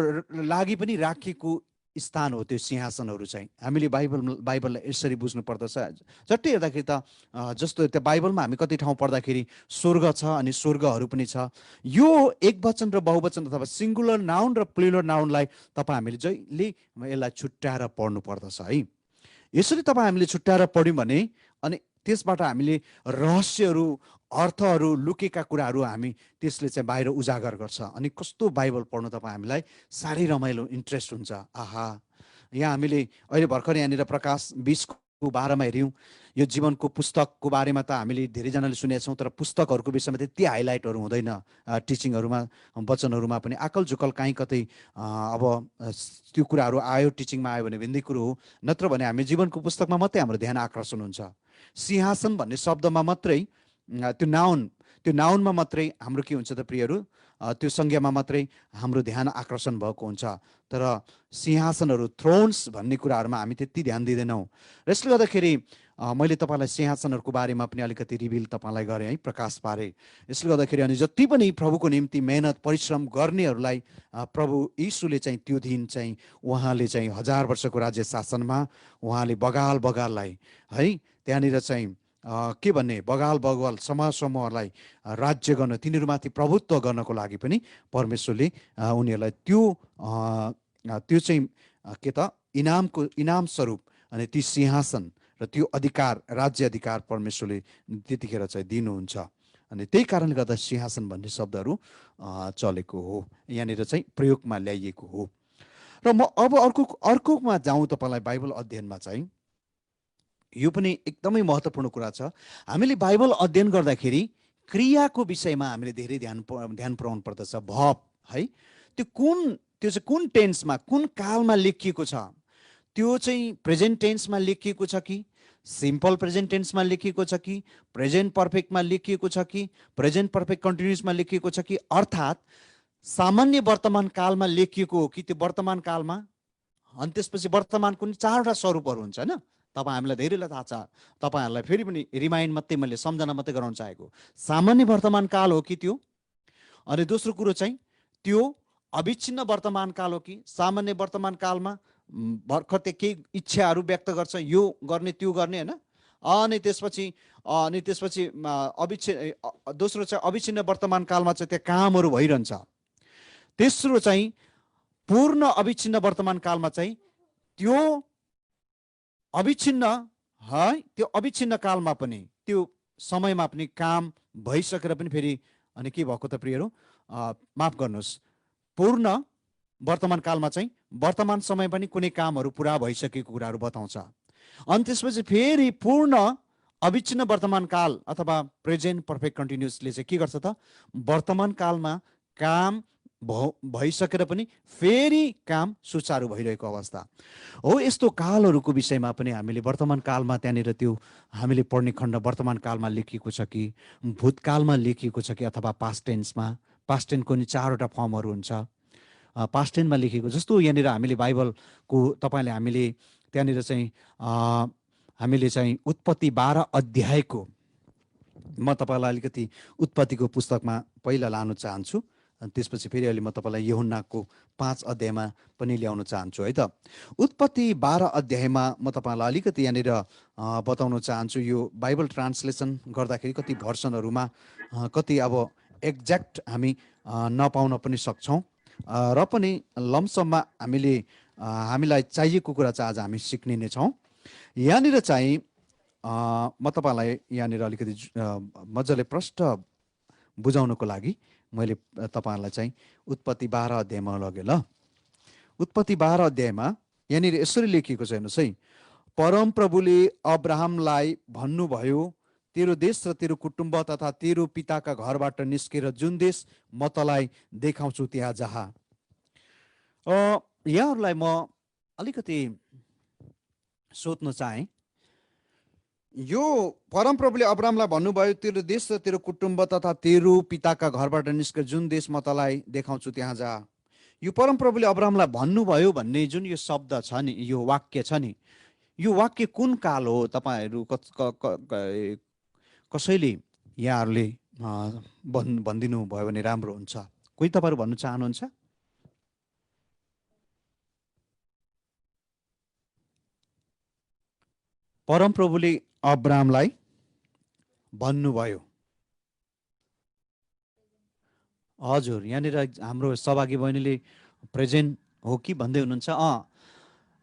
लागि पनि राखिएको स्थान हो त्यो सिंहासनहरू चाहिँ। हामीले बाइबललाई यसरी बुझ्नु पर्दछ। झट्टै हेर्दाखेरि त जस्तो त्यो बाइबलमा हामी कति ठाउँ पढ्दाखेरि स्वर्ग छ अनि स्वर्गहरू पनि छ। यो एक वचन र बहुवचन अथवा सिङ्गुलर नाउन र प्लुरल नाउनलाई तपाईँ हामीले जहिले यसलाई छुट्याएर पढ्नु पर्दछ है। यसरी तपाईँ हामीले छुट्याएर पढ्यौँ भने अनि त्यसबाट हामीले रहस्यहरू, अर्थहरू, लुकेका कुराहरू हामी त्यसले चाहिँ बाहिर उजागर गर्छ। अनि कस्तो बाइबल पढ्नु तपाईँ हामीलाई साह्रै रमाइलो इन्ट्रेस्ट हुन्छ। आहा, यहाँ हामीले अहिले भर्खर यहाँनिर प्रकाश 20 को 12 मा हेऱ्यौँ। यो जीवनको पुस्तकको बारेमा त हामीले धेरैजनाले सुनेका छौँ, तर पुस्तकहरूको विषयमा त्यति हाइलाइटहरू हुँदैन टिचिङहरूमा, वचनहरूमा पनि आकल झुकल काहीँ कतै अब त्यो कुराहरू आयो, टिचिङमा आयो भने भिन्दै कुरो हो, नत्र भने हामी जीवनको पुस्तकमा मात्रै हाम्रो ध्यान आकर्षण हुन्छ। सिंहासन भन्ने शब्दमा मात्रै, त्यो नाउनमा मात्रै हाम्रो के हुन्छ त प्रियहरू, त्यो संज्ञामा मात्रै हाम्रो ध्यान आकर्षण भएको हुन्छ। तर सिंहासनहरू, थ्रोन्स भन्ने कुराहरूमा हामी त्यति ध्यान दिँदैनौँ। र यसले गर्दाखेरि मैले तपाईँलाई सिंहासनहरूको बारेमा पनि अलिकति रिभिल तपाईँलाई गरेँ है, प्रकाश पारेँ। यसले गर्दाखेरि अनि जति पनि प्रभुको निम्ति मेहनत परिश्रम गर्नेहरूलाई प्रभु यीशुले चाहिँ त्यो दिन चाहिँ उहाँले चाहिँ 1000 वर्षको राज्य शासनमा उहाँले बगाललाई है त्यहाँनिर चाहिँ के भन्ने बगाल बगवाल समाज समूहलाई राज्य गर्न, तिनीहरूमाथि प्रभुत्व गर्नको लागि पनि परमेश्वरले उनीहरूलाई त्यो चाहिँ के त इनाम स्वरूप अनि ती सिंहासन र त्यो अधिकार, राज्य अधिकार परमेश्वरले त्यतिखेर चाहिँ दिनुहुन्छ। अनि त्यही कारणले गर्दा सिंहासन भन्ने शब्दहरू चलेको हो, यहाँनिर चाहिँ प्रयोगमा ल्याइएको हो। र म अब अर्कोमा जाउँ तपाईँलाई बाइबल अध्ययनमा चाहिँ। यो पनि एकदमै महत्त्वपूर्ण कुरा छ। हामीले बाइबल अध्ययन गर्दाखेरि क्रियाको विषयमा हामीले धेरै ध्यान पुर्याउनु पर्दछ। भव है, त्यो चाहिँ कुन टेन्समा, कुन कालमा लेखिएको छ, त्यो चाहिँ प्रेजेन्ट टेन्समा लेखिएको छ कि सिम्पल प्रेजेन्ट टेन्समा लेखिएको छ कि प्रेजेन्ट पर्फेक्टमा लेखिएको छ कि प्रेजेन्ट पर्फेक्ट कन्टिन्युसमा लेखिएको छ कि अर्थात् सामान्य वर्तमान कालमा लेखिएको हो कि त्यो वर्तमान कालमा। अनि त्यसपछि वर्तमान कुन 4वटा स्वरूपहरू हुन्छ होइन, तपाईँ हामीलाई धेरैलाई थाहा छ। तपाईँहरूलाई फेरि पनि रिमाइन्ड मात्रै, मैले सम्झना मात्रै गराउन चाहेको। सामान्य वर्तमान काल हो कि त्यो, अनि दोस्रो कुरो चाहिँ त्यो अविच्छिन्न वर्तमान काल हो कि सामान्य वर्तमान कालमा भर्खर त्यो केही इच्छाहरू व्यक्त गर्छ, यो गर्ने त्यो गर्ने होइन। अनि त्यसपछि दोस्रो चाहिँ अविच्छिन्न वर्तमान कालमा चाहिँ त्यो कामहरू भइरहन्छ। तेस्रो चाहिँ पूर्ण अविच्छिन्न वर्तमान कालमा चाहिँ त्यो अविच्छिन्न है, त्यो अविच्छिन्न कालमा पनि त्यो समयमा पनि काम भइसकेर पनि फेरि अनि के भएको त प्रियहरू, माफ गर्नुहोस्, पूर्ण वर्तमान कालमा चाहिँ वर्तमान समय पनि कुनै कामहरू पुरा भइसकेको कुराहरू बताउँछ। अनि त्यसपछि फेरि पूर्ण अविच्छिन्न वर्तमान काल अथवा प्रेजेन्ट पर्फेक्ट कन्टिन्युसले चाहिँ के गर्छ त, वर्तमान कालमा काम भइसकेर पनि फेरि काम सुचारू भइरहेको अवस्था हो। यस्तो कालहरूको विषयमा पनि हामीले वर्तमान कालमा त्यहाँनिर त्यो हामीले पढ्ने खण्ड वर्तमान कालमा लेखिएको छ कि भूतकालमा लेखिएको छ कि अथवा पास्ट टेन्समा। पास्ट टेन्सको नि 4वटा फर्महरू हुन्छ। पास्ट टेन्समा लेखिएको जस्तो यहाँनिर हामीले बाइबलको तपाईँले हामीले त्यहाँनिर चाहिँ हामीले चाहिँ उत्पत्ति 12 अध्यायको, म तपाईँलाई अलिकति उत्पत्तिको पुस्तकमा पहिला लानु चाहन्छु। अनि त्यसपछि फेरि अहिले म तपाईँलाई यूहन्नाको 5 अध्यायमा पनि ल्याउन चाहन्छु है त। उत्पत्ति 12 अध्यायमा म तपाईँलाई अलिकति यहाँनिर बताउन चाहन्छु। यो बाइबल ट्रान्सलेसन गर्दाखेरि कति भर्सनहरूमा कति अब एक्ज्याक्ट हामी नपाउन पनि सक्छौँ, र पनि लमसममा हामीलाई चाहिएको कुरा चाहिँ आज हामी सिक्ने नै छौँ। यहाँनिर चाहिँ म तपाईँलाई यहाँनिर अलिकति मजाले प्रष्ट बुझाउनको लागि मैले तपाईँहरूलाई चाहिँ उत्पत्ति 12 अध्यायमा लगेँ ल। उत्पत्ति 12 अध्यायमा यहाँनिर यसरी लेखिएको छ, हेर्नुहोस् है। परमप्रभुले अब्राहमलाई भन्नुभयो, तेरो देश र तेरो कुटुम्ब तथा तेरो पिताका घरबाट निस्केर जुन देश म तँलाई देखाउँछु त्यहाँ जहाँ। यहाँहरूलाई म अलिकति सोध्न चाहेँ, यो परमप्रभुले अब्राहमलाई भन्नुभयो तेरो देश र तेरो कुटुम्ब तथा तेरो पिताका घरबाट निस्केर जुन देश म तँलाई देखाउँछु त्यहाँ जा। यो परमप्रभुले अब्राहमलाई भन्नुभयो भन्ने जुन यो शब्द छ नि, यो वाक्य छ नि, यो वाक्य कुन काल हो? तपाईँहरू कसैले यहाँहरूले भनिदिनु भयो भने राम्रो हुन्छ। कोही तपाईँहरू भन्नु चाहनुहुन्छ? परमप्रभुले अब्राहमलाई भन्नुभयो। हजुर, यहाँनिर हाम्रो सहभागी बहिनीले प्रेजेन्ट हो कि भन्दै हुनुहुन्छ।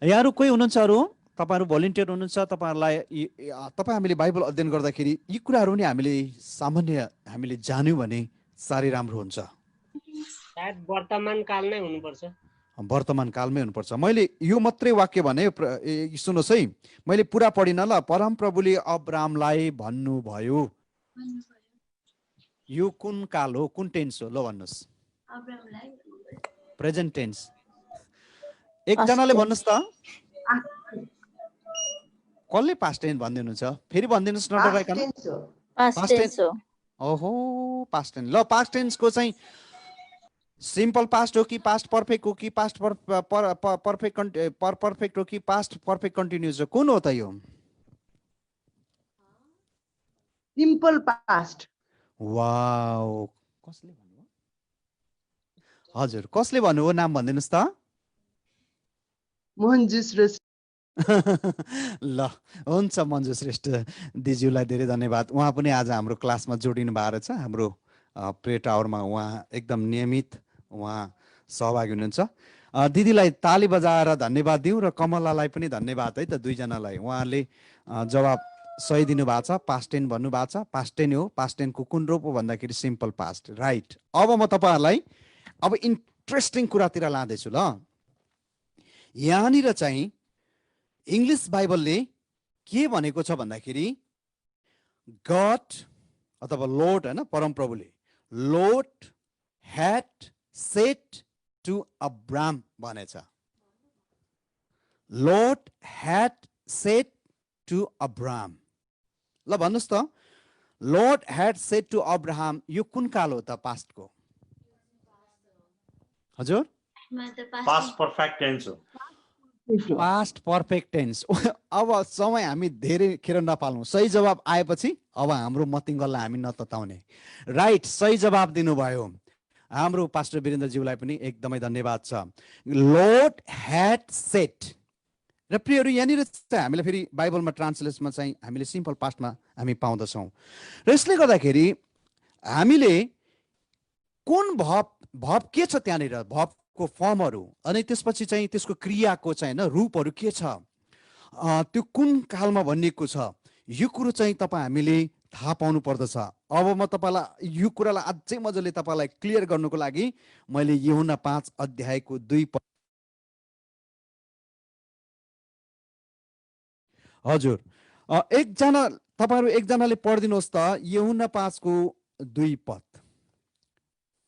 यहाँहरू कोही हुनुहुन्छ अरू? तपाईँहरू भोलिन्टियर हुनुहुन्छ? तपाईँ हामीले बाइबल अध्ययन गर्दाखेरि यी कुराहरू पनि हामीले जान्यौँ भने साह्रै राम्रो हुन्छ। सायद वर्तमान काल नै हुनुपर्छ। वर्तमान कालमै हुनुपर्छ। मैले यो मात्रै वाक्य भने, सुन्नुहोस् है, मैले पुरा पढिनँ ल। परमप्रभुले अब्राहमलाई भन्नुभयो, यो कुन काल हो, कुन टेन्स हो? ल भन्नुहोस्। Present tense. एकजनाले भन्नुहोस् त, कसले पास्ट टेन्स भनिदिनुहुन्छ? फेरि भनिदिनुहोस् न डराइकन। Past tense. ओहो, पास्ट टेन्स। ल, पास्ट टेन्सको चाहिँ सिम्पल पास्ट हो कि पास्ट पर्फेक्ट हो कि पास्ट पर्फेक्ट हो कि पास्ट पर्फेक्ट कन्टिन्युस हो? कुन हो त यो? Simple past. वाउ, कसले भन्नुभयो? हजुर, कसले भन्नुभयो? नाम भनिदिनुहोस् त। मोहन जुस र ल हुन्छ मन्जु श्रेष्ठ दिज्यूलाई धेरै धन्यवाद। उहाँ पनि आज हाम्रो क्लासमा जोडिनु भएको रहेछ। हाम्रो प्रे टावरमा उहाँ एकदम नियमित उहाँ सहभागी हुनुहुन्छ। दिदीलाई ताली बजाएर धन्यवाद दिउँ र कमलालाई पनि धन्यवाद है त, दुईजनालाई। उहाँहरूले जवाब सही दिनुभएको छ। पास्ट टेन भन्नुभएको छ, पास्ट टेन हो। पास्ट टेनको कुन रूप हो भन्दाखेरि सिम्पल पास्ट, राइट। अब म तपाईँहरूलाई अब इन्ट्रेस्टिङ कुरातिर लाँदैछु ल। यहाँनिर चाहिँ इङ्ग्लिस बाइबलले के भनेको छ भन्दाखेरि गड अथवा लोर्ड होइन, परमप्रभुले Lord had set to Abram भनेछ। Lord had set to Abram. ल भन्नुहोस् त, Lord had set to Abraham यो कुन काल हो त पास्टको? हजुर, पास्ट पर्फेक्ट टेन्स हो। Past perfect tense. अब समय हामी धेरै खेर नपाल्नु। सही जवाब आएपछि अब हाम्रो मतिङ्गललाई हामी नतताउने। राइट, सही जवाब दिनुभयो। हाम्रो पास्टर वीरेन्द्रज्यूलाई पनि एकदमै धन्यवाद छ। Lord had set. र प्रियहरू, यहाँनिर चाहिँ हामीलाई फेरि बाइबलमा ट्रान्सलेसनमा चाहिँ हामीले सिम्पल पास्टमा हामी पाउँदछौँ। र यसले गर्दाखेरि हामीले कुन भव के छ त्यहाँनिर, भवको फर्महरू, अनि त्यसपछि चाहिँ त्यसको क्रियाको चाहिँ होइन रूपहरू के छ, त्यो कुन कालमा भनिएको छ, यो कुरो चाहिँ तपाईँ हामीले थाहा पाउनु पर्दछ। अब म तपाईँलाई यो कुरालाई अझै मजाले तपाईँलाई क्लियर गर्नुको लागि मैले यूहन्ना 5 अध्यायको 2 पद, हजुर एकजना तपाईँहरू एकजनाले पढिदिनुहोस् त यूहन्ना 5 को 2 पद।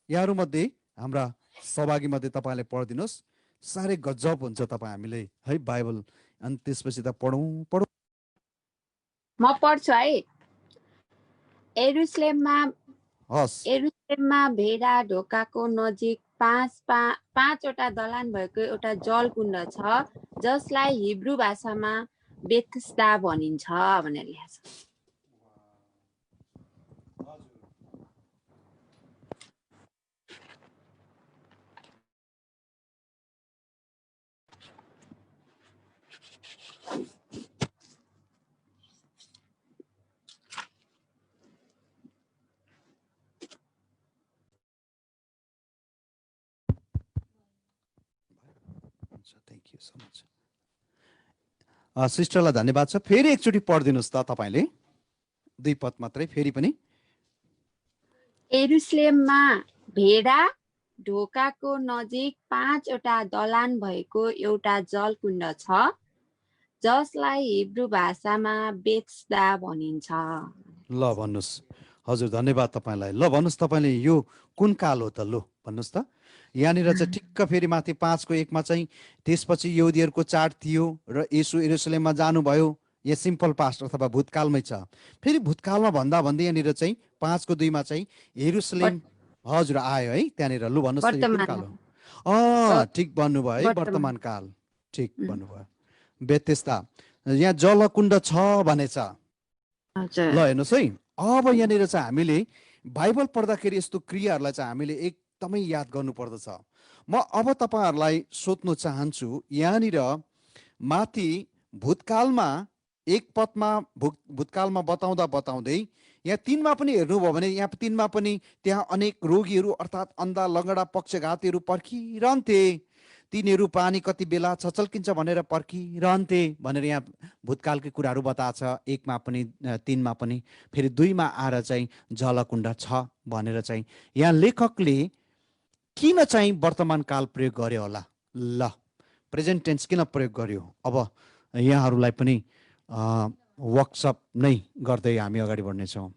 यहाँहरूमध्ये हाम्रा सहभागी मध्ये तपाईँले पढिदिनुहोस्। साह्रै गजब हुन्छ तपाईँ हामीले है बाइबल। अनि त्यसपछि त पढौँ। म पढ्छु है। एरुसलेममा हस्, भेडा ढोकाको नजिक पाँचवटा दलान भएको एउटा जलकुण्ड छ, जसलाई हिब्रू भाषामा बेथस्दा भनिन्छ भनेर लेखेको छ। Thank you so much. सिस्टरलाई धन्यवाद छ। फेरि एकचोटि पढिदिनुहोस् त तपाईँले 2 पद मात्रै फेरि पनि। एरुसलेममा भेडा ढोकाको नजिक 5वटा दलान भएको एउटा जलकुण्ड छ, जसलाई हिब्रू भाषामा बेथस्दा भनिन्छ। ल भन्नुहोस्। हजुर धन्यवाद तपाईँलाई। ल भन्नुहोस् तपाईँले यो कुन काल हो त? ल भन्नुहोस् त। यहाँनिर चाहिँ ठिक्क फेरि माथि 5 को 1 मा चाहिँ त्यसपछि यहुदीहरूको चाड थियो र येशू यरुसलेममा जानुभयो। यहाँ सिम्पल पास्ट अथवा भूतकालमै छ। फेरि भूतकालमा भन्दा भन्दै यहाँनिर चाहिँ 5 को 2 मा चाहिँ यरुसलेम हजुर आयो है त्यहाँनिर। लु भन्नुहोस् त यो कुन काल हो? ठिक भन्नुभयो है, वर्तमान काल। ठिक भन्नुभयो, बेथेस्दा। यहाँ जलकुण्ड छ भनेछ। ल हेर्नुहोस् है, अब यहाँनिर चाहिँ हामीले बाइबल पढ्दाखेरि यस्तो क्रियाहरूलाई चाहिँ हामीले एकदमै याद गर्नुपर्दछ। म अब तपाईँहरूलाई सोध्नु चाहन्छु, यहाँनिर माथि भूतकालमा 1 पदमा भूतकालमा बताउँदै यहाँ 3 मा पनि हेर्नुभयो भने यहाँ 3 मा पनि त्यहाँ अनेक रोगीहरू अर्थात् अन्धा, लङ्गडा, पक्षघातीहरू पर्खिरहन्थे। तिनीहरू पानी कति बेला छचल्किन्छ भनेर पर्खिरहन्थे भनेर यहाँ भूतकालकै कुराहरू बताएको छ। 1 मा पनि 3 मा पनि। फेरि 2 मा आएर चाहिँ जलकुण्ड छ भनेर चाहिँ यहाँ लेखकले किन चाहिँ वर्तमान काल प्रयोग गर्यो होला? ल प्रेजेन्ट टेन्स किन प्रयोग गर्यो? अब यहाँहरूलाई पनि वर्कसप नै गर्दै हामी अगाडि बढ्नेछौँ।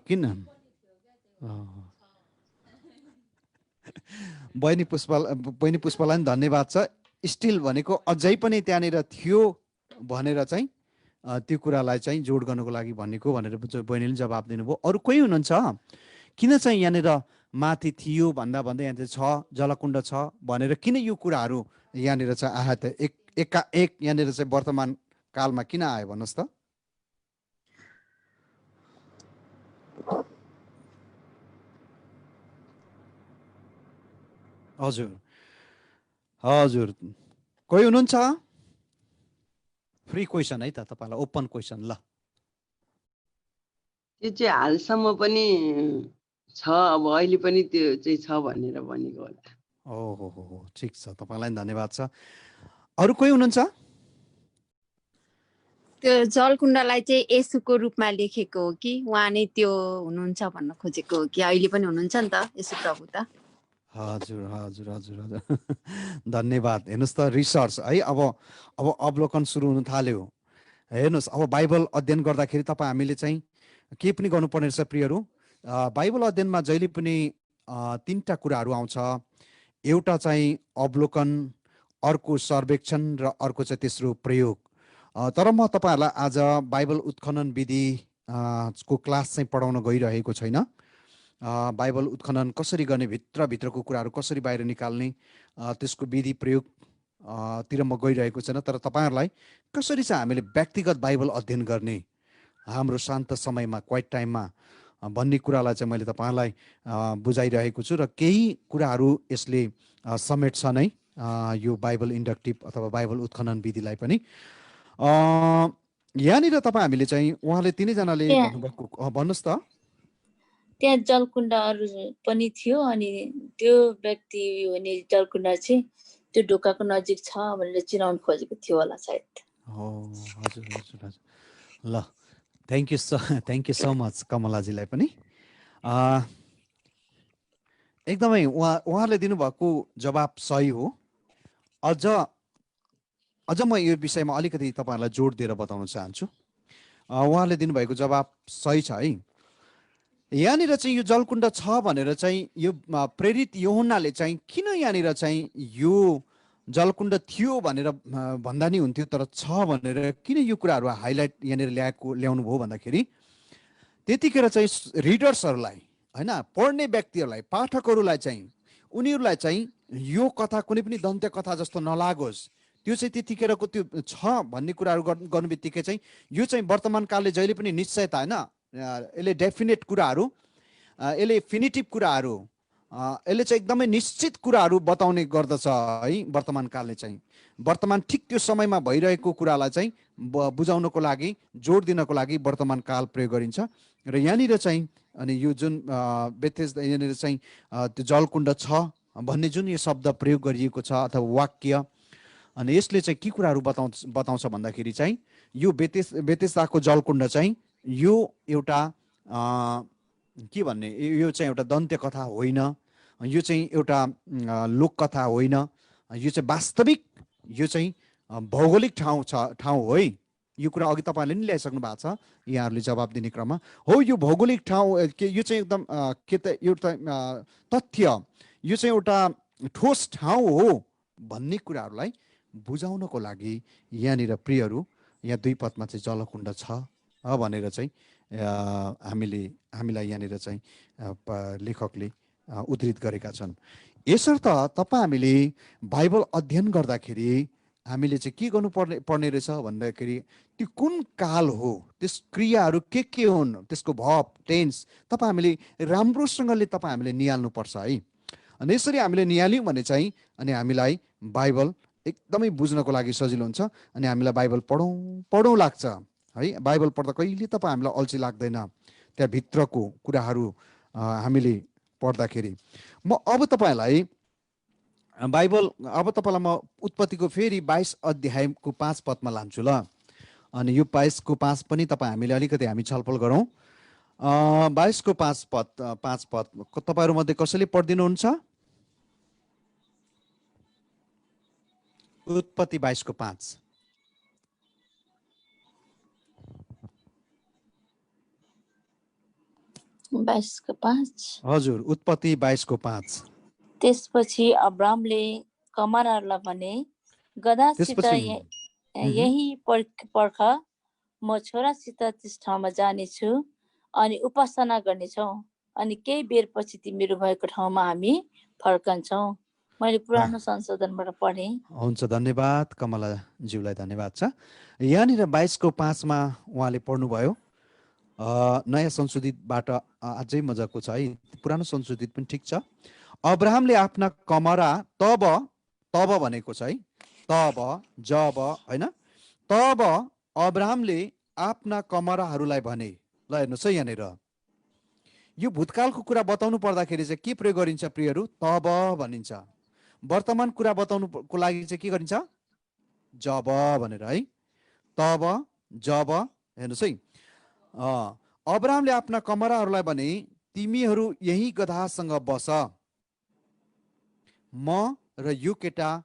किन बहिनी पुष्पलाई पनि धन्यवाद छ। स्टिल भनेको अझै पनि त्यहाँनिर थियो भनेर चाहिँ त्यो कुरालाई चाहिँ जोड गर्नुको लागि भनेको भनेर बहिनीले जवाब दिनुभयो। अरू कोही हुनुहुन्छ? किन चाहिँ यहाँनिर माथि थियो भन्दा भन्दै यहाँनिर छ जलकुण्ड छ भनेर किन यो कुराहरू यहाँनिर चाहिँ आयो त? एकाएक यहाँनिर चाहिँ वर्तमान कालमा किन आयो भन्नुहोस् त? हजुर हजुर कोही हुनुहुन्छ? फ्री क्वेसन है त तपाईँलाई, ओपन क्वेसन। ल त्यो चाहिँ हालसम्म पनि छ, अब अहिले पनि त्यो चाहिँ छ भनेर भनेको होला। ओहो, ठिक छ, तपाईँलाई धन्यवाद छ। अरू कोही हुनुहुन्छ? त्यो जलकुण्डलाई चाहिँ येशूको रूपमा लेखेको हो कि उहाँ नै त्यो हुनुहुन्छ भन्न खोजेको हो कि अहिले पनि हुनुहुन्छ नि त येशू प्रभु त? हजुर हजुर हजुर हजुर धन्यवाद। हेर्नुहोस् त रिसर्च है, अब अवलोकन सुरु हुन थाल्यो। हेर्नुहोस्, अब बाइबल अध्ययन गर्दाखेरि तपाईँ हामीले चाहिँ के पनि गर्नुपर्ने रहेछ प्रियहरू। बाइबल अध्ययनमा जहिले पनि तीनटा कुराहरू आउँछ। एउटा चाहिँ अवलोकन, अर्को सर्वेक्षण र अर्को चाहिँ तेस्रो प्रयोग। तर म तपाईँहरूलाई आज बाइबल उत्खनन विधि को क्लास चाहिँ पढाउन गइरहेको छैन। बाइबल उत्खनन कसरी गर्ने, भित्रको कुराहरू कसरी बाहिर निकाल्ने, त्यसको विधि प्रयोग तिर म गइरहेको छैन। तर तपाईँहरूलाई कसरी चाहिँ हामीले व्यक्तिगत बाइबल अध्ययन गर्ने हाम्रो शान्त समयमा, क्वाइट टाइममा भन्ने कुरालाई चाहिँ मैले तपाईँहरूलाई बुझाइरहेको छु। र केही कुराहरू यसले समेट्छ नै यो बाइबल इन्डक्टिभ अथवा बाइबल उत्खनन विधिलाई पनि। यहाँनिर तपाईँ हामीले चाहिँ उहाँले तिनैजनाले भन्नुभएको, भन्नुहोस् त। त्यहाँ जलकुण्डहरू पनि थियो, अनि त्यो व्यक्ति हुने जलकुण्ड चाहिँ त्यो ढोकाको नजिक छ भनेर चिनाउनु खोजेको थियो होला सायद। हो, हजुर हजुर हजुर। ल, थ्याङ्क यू सो मच कमलाजीलाई पनि। एकदमै उहाँले दिनुभएको जवाब सही हो। अझ म यो विषयमा अलिकति तपाईँहरूलाई जोड दिएर बताउन चाहन्छु। उहाँले दिनुभएको जवाब सही छ है। यहाँनिर चाहिँ यो जलकुण्ड छ भनेर चाहिँ यो प्रेरित यूहन्नाले चाहिँ किन यहाँनिर चाहिँ यो जलकुण्ड थियो भनेर भन्दा नि हुन्थ्यो, तर छ भनेर किन यो कुराहरू हाइलाइट यहाँनिर ल्याउनु भयो भन्दाखेरि त्यतिखेर चाहिँ रिडर्सहरूलाई होइन, पढ्ने व्यक्तिहरूलाई, पाठकहरूलाई चाहिँ उनीहरूलाई चाहिँ यो कथा कुनै पनि दन्त्य कथा जस्तो नलागोस्, त्यो चाहिँ त्यतिखेरको त्यो छ भन्ने कुराहरू गर्नु बित्तिकै चाहिँ यो चाहिँ वर्तमान कालले जहिले पनि निश्चयता होइन, यसले डेफिनेट कुराहरू, यसले फिनिटिभ कुराहरू, यसले चाहिँ एकदमै निश्चित कुराहरू बताउने गर्दछ है। वर्तमान कालले चाहिँ वर्तमान ठिक त्यो समयमा भइरहेको कुरालाई चाहिँ बुझाउनको लागि, जोड दिनको लागि वर्तमान काल प्रयोग गरिन्छ। र यहाँनिर चाहिँ अनि यो जुन बेथेस्दा यहाँनिर चाहिँ त्यो जलकुण्ड छ भन्ने जुन यो शब्द प्रयोग गरिएको छ अथवा वाक्य, अनि यसले चाहिँ के कुराहरू बताउँछ भन्दाखेरि चाहिँ यो बेथेस्दाको जलकुण्ड चाहिँ यो एउटा के भन्ने, यो चाहिँ एउटा दन्त्य कथा होइन, यो चाहिँ एउटा लोककथा होइन, यो चाहिँ वास्तविक, यो चाहिँ भौगोलिक ठाउँ हो है। यो कुरा अघि तपाईँले नि ल्याइसक्नु भएको छ यहाँहरूले जवाब दिने क्रममा। हो, यो भौगोलिक ठाउँ यो चाहिँ एकदम के त एउटा तथ्य, यो चाहिँ एउटा ठोस ठाउँ हो भन्ने कुराहरूलाई बुझाउनको लागि यहाँनिर प्रियहरू यहाँ 2 पदमा चाहिँ जलकुण्ड छ भनेर चाहिँ हामीलाई यहाँनिर चाहिँ लेखकले उद्धृत गरेका छन्। यसर्थ तपाईँ हामीले बाइबल अध्ययन गर्दाखेरि हामीले चाहिँ के पर्ने रहेछ भन्दाखेरि त्यो कुन काल हो, त्यस क्रियाहरू के हुन्, त्यसको भर्ब, टेन्स तपाईँ हामीले राम्रोसँगले हामीले निहाल्नुपर्छ है। अनि यसरी हामीले निहाल्यौँ भने चाहिँ अनि हामीलाई बाइबल एकदमै बुझ्नको लागि सजिलो हुन्छ, अनि हामीलाई बाइबल पढौँ लाग्छ है। बाइबल पढ्दा कहिले तपाईँ हामीलाई अल्छी लाग्दैन त्यहाँ भित्रको कुराहरू हामीले पढ्दाखेरि। म अब तपाईँलाई म उत्पत्तिको फेरि 22 अध्यायको 5 पदमा लान्छु ल। अनि यो 22 को 5 पनि हामीले अलिकति छलफल गरौँ। 22 को 5 पद तपाईँहरू मध्ये कसैले पढिदिनुहुन्छ? उत्पत्ति 22 को 5। हजुर, उत्पत्ति 22 को 5। त्यसपछि अब्रामले कमारहरूलाई भने, गधासित यही पर्ख, म छोरासित त्यस ठाउँमा जानेछु अनि उपासना गर्नेछौ, अनि केही बेर पछि तिमीहरू भएको ठाउँमा हामी फर्कन्छौँ। मैले पुरानो संशोधनबाट पढेँ। हुन्छ, धन्यवाद कमलाज्यूलाई, धन्यवाद छ। यहाँनिर 22 को 5 मा उहाँले पढ्नुभयो। नयाँ संशोधितबाट अझै मजाको छ है, पुरानो संशोधित पनि ठिक छ। अब्राहमले आफ्ना कमरा तब भनेको छ है, तब जब हैन तब अब्राहमले आफ्ना कमराहरूलाई भने। ल हेर्नुहोस् है यहाँनिर यो भूतकालको कुरा बताउनु पर्दाखेरि चाहिँ के प्रयोग गरिन्छ प्रियहरू? तब भनिन्छ। वर्तमान कुरा बताउनुको लागि चाहिँ के गरिन्छ? जब भनेर है। तब जब हेर्नुहोस् है अब्राहमले आफ्ना कमराहरूलाई भने तिमीहरू यही गधासँग बस, म र यो केटा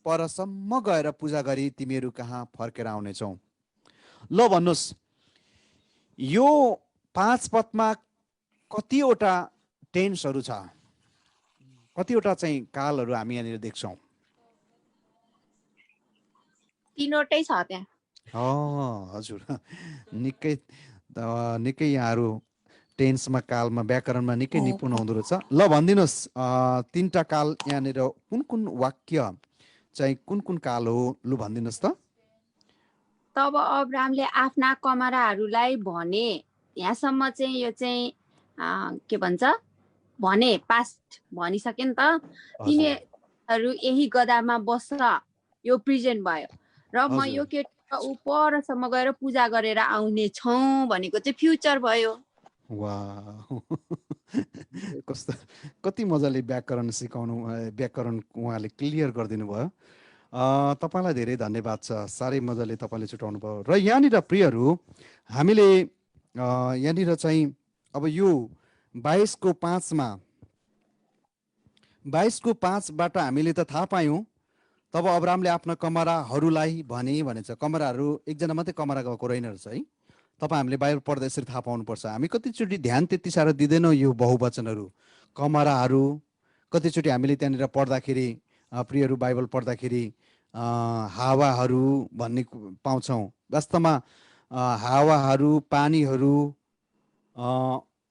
परसम्म गएर पूजा गरी तिमीहरू कहाँ फर्केर आउनेछौ। ल भन्नुहोस् यो 5 पदमा कतिवटा टेन्सहरू छ? कतिवटा चाहिँ कालहरू हामी यहाँनिर देख्छौँ? 3वटै छ त्यहाँ। हजुर निकै यहाँहरू टेन्समा कालमा व्याकरणमा निकै निपुण हुँदो रहेछ। ल भनिदिनुहोस् 3टा काल यहाँनिर कुन कुन वाक्य चाहिँ कुन कुन काल हो? लु भनिदिनुहोस् त। तब अब्राहमले आफ्ना कमराहरूलाई भने, यहाँसम्म चाहिँ यो चाहिँ के भन्छ भने पास्ट भनिसके नि त। तिमीहरू यही गदामा बस, यो प्रेजेन्ट भयो र म यो केटा परसम्म गएर पूजा गरेर आउने छौँ भनेको चाहिँ फ्युचर भयो। वाह कस्तो कति मजाले व्याकरण सिकाउनु, व्याकरण उहाँले क्लियर गरिदिनु भयो। तपाईँलाई धेरै धन्यवाद छ, साह्रै मजाले तपाईँले छुटाउनु भयो। र यहाँनिर प्रियहरू हामीले यहाँनिर चाहिँ अब यो 22:5बाट हामीले त थाहा पायौँ तब अब्राहमले आफ्ना कमराहरूलाई भने भनेछ। कमराहरू एकजना मात्रै कमरा गएको रहेन रहेछ है। तपाईँ हामीले बाइबल पढ्दा यसरी थाहा पाउनुपर्छ। हामी कतिचोटि ध्यान त्यति साह्रो दिँदैनौँ यो बहुवचनहरू, कमराहरू। कतिचोटि हामीले त्यहाँनिर पढ्दाखेरि प्रियहरू बाइबल पढ्दाखेरि हावाहरू भन्ने पाउँछौँ। वास्तवमा हावाहरू, पानीहरू,